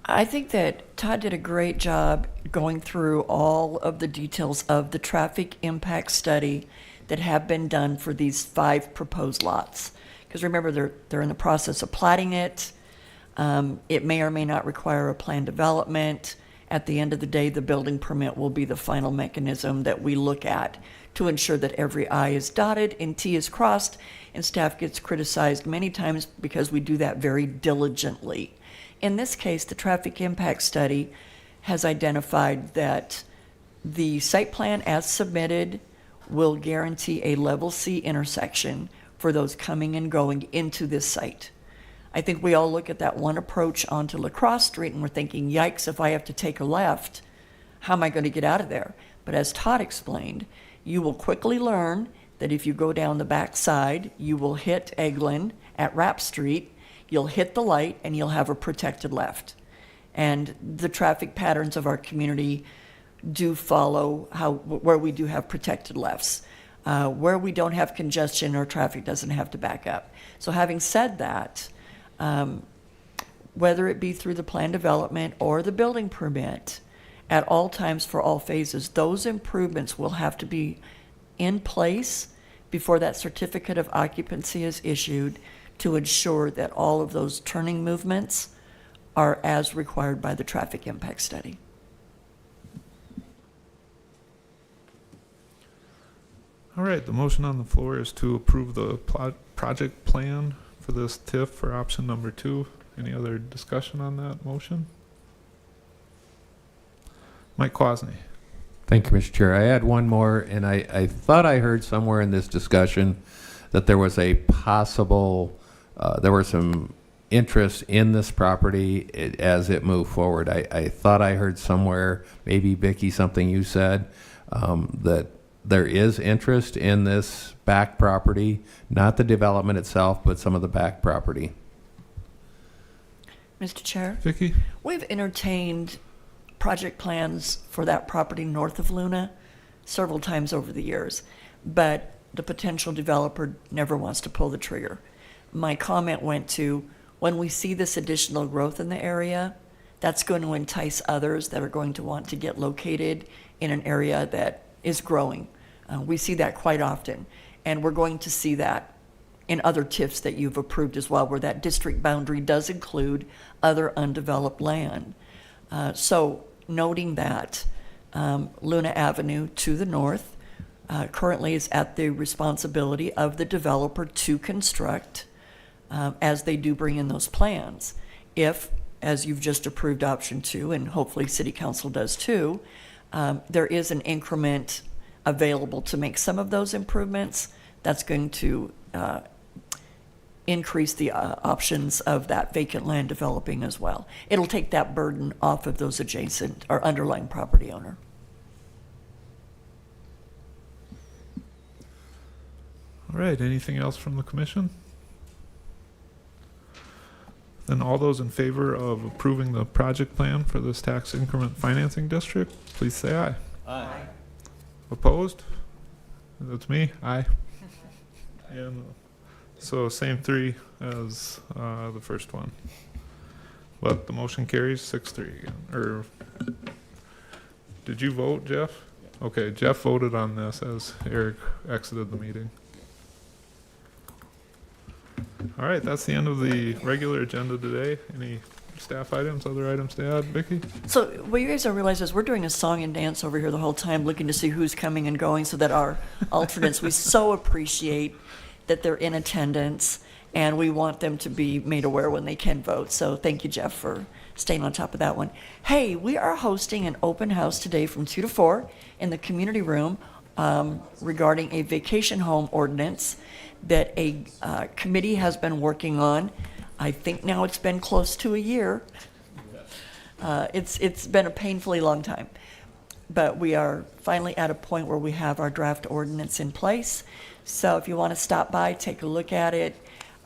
B: I think that Todd did a great job going through all of the details of the traffic impact study that have been done for these 5 proposed lots. Because remember, they're in the process of platting it. It may or may not require a plan development. At the end of the day, the building permit will be the final mechanism that we look at to ensure that every I is dotted and T is crossed, and staff gets criticized many times because we do that very diligently. In this case, the traffic impact study has identified that the site plan as submitted will guarantee a level C intersection for those coming and going into this site. I think we all look at that one approach onto La Crosse Street and we're thinking, yikes, if I have to take a left, how am I going to get out of there? But as Todd explained, you will quickly learn that if you go down the back side, you will hit Eglin at Rapp Street, you'll hit the light, and you'll have a protected left. And the traffic patterns of our community do follow where we do have protected lefts. Where we don't have congestion or traffic doesn't have to back up. So having said that, whether it be through the plan development or the building permit, at all times for all phases, those improvements will have to be in place before that certificate of occupancy is issued to ensure that all of those turning movements are as required by the traffic impact study.
A: All right, the motion on the floor is to approve the project plan for this TIF for option number 2. Any other discussion on that motion? Mike Quasny.
J: Thank you, Mr. Chair. I had one more, and I thought I heard somewhere in this discussion that there was a possible, there were some interest in this property as it moved forward. I thought I heard somewhere, maybe Vicki, something you said, that there is interest in this back property, not the development itself, but some of the back property.
B: Mr. Chair?
A: Vicki?
B: We've entertained project plans for that property north of Luna several times over the years, but the potential developer never wants to pull the trigger. My comment went to, when we see this additional growth in the area, that's going to entice others that are going to want to get located in an area that is growing. We see that quite often, and we're going to see that in other TIFs that you've approved as well, where that district boundary does include other undeveloped land. So noting that Luna Avenue to the north currently is at the responsibility of the developer to construct as they do bring in those plans. If, as you've just approved option 2, and hopefully City Council does too, there is an increment available to make some of those improvements, that's going to increase the options of that vacant land developing as well. It'll take that burden off of those adjacent or underlying property owner.
A: All right, anything else from the commission? Then all those in favor of approving the project plan for this tax increment financing district, please say aye.
E: Aye.
A: Opposed? That's me, aye. And so same 3 as the first one. But the motion carries 6-3 again. Or did you vote, Jeff? Okay, Jeff voted on this as Eric exited the meeting. All right, that's the end of the regular agenda today. Any staff items, other items to add, Vicki?
B: So what you guys don't realize is we're doing a song and dance over here the whole time, looking to see who's coming and going so that our alternates, we so appreciate that they're in attendance, and we want them to be made aware when they can vote. So thank you, Jeff, for staying on top of that one. Hey, we are hosting an open house today from 2 to 4 in the community room regarding a vacation home ordinance that a committee has been working on. I think now it's been close to a year. It's been a painfully long time. But we are finally at a point where we have our draft ordinance in place. So if you want to stop by, take a look at it.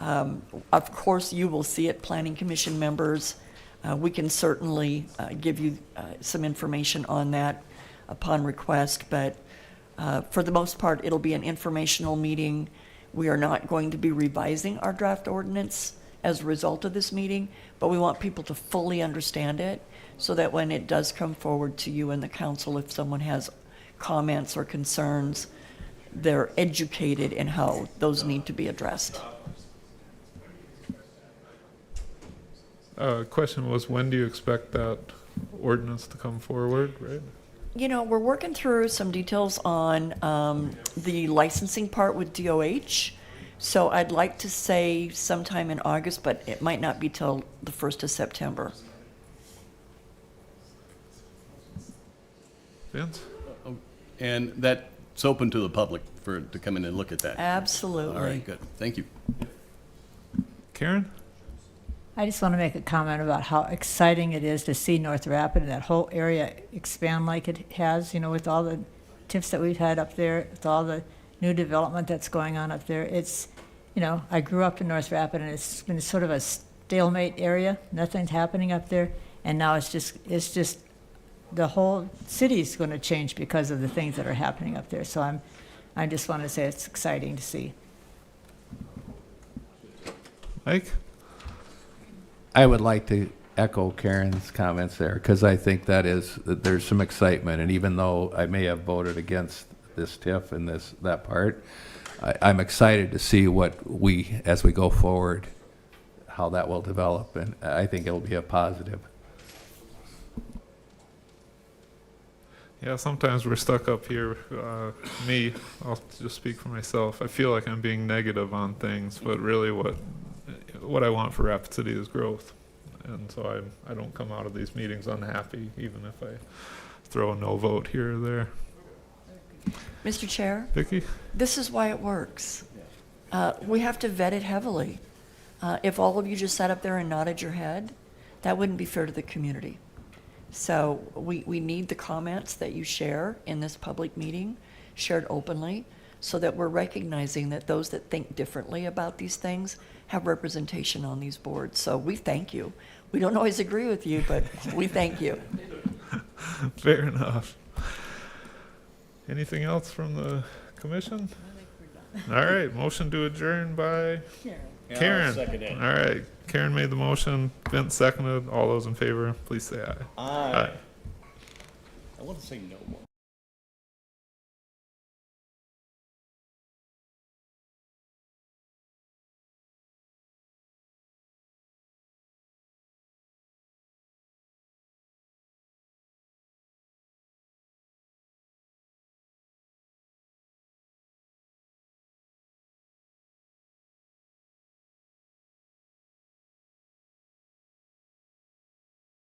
B: Of course, you will see it, Planning Commission members. We can certainly give you some information on that upon request, but for the most part, it'll be an informational meeting. We are not going to be revising our draft ordinance as a result of this meeting, but we want people to fully understand it so that when it does come forward to you and the council, if someone has comments or concerns, they're educated in how those need to be addressed.
A: Question was, when do you expect that ordinance to come forward, right?
B: You know, we're working through some details on the licensing part with DOH. So I'd like to say sometime in August, but it might not be till the 1st of September.
A: Vince?
E: And that's open to the public to come in and look at that?
B: Absolutely.
E: All right, good. Thank you.
A: Karen?
F: I just want to make a comment about how exciting it is to see North Rapid and that whole area expand like it has, you know, with all the tips that we've had up there, with all the new development that's going on up there. It's, you know, I grew up in North Rapid and it's been sort of a stalemate area. Nothing's happening up there. And now it's just the whole city's going to change because of the things that are happening up there. So I just want to say it's exciting to see.
A: Mike?
J: I would like to echo Karen's comments there, because I think that there's some excitement, and even though I may have voted against this TIF and that part, I'm excited to see as we go forward, how that will develop, and I think it'll be a positive.
A: Yeah, sometimes we're stuck up here. I'll just speak for myself. I feel like I'm being negative on things, but really what I want for Rapid City is growth. And so I don't come out of these meetings unhappy, even if I throw a no vote here or there.
B: Mr. Chair?
A: Vicki?
B: This is why it works. We have to vet it heavily. If all of you just sat up there and nodded your head, that wouldn't be fair to the community. So we need the comments that you share in this public meeting shared openly, so that we're recognizing that those that think differently about these things have representation on these boards. So we thank you. We don't always agree with you, but we thank you.
A: Fair enough. Anything else from the commission? All right, motion to adjourn by Karen. All right, Karen made the motion, Vince seconded. All those in favor, please say aye.
E: Aye. I want to say no more.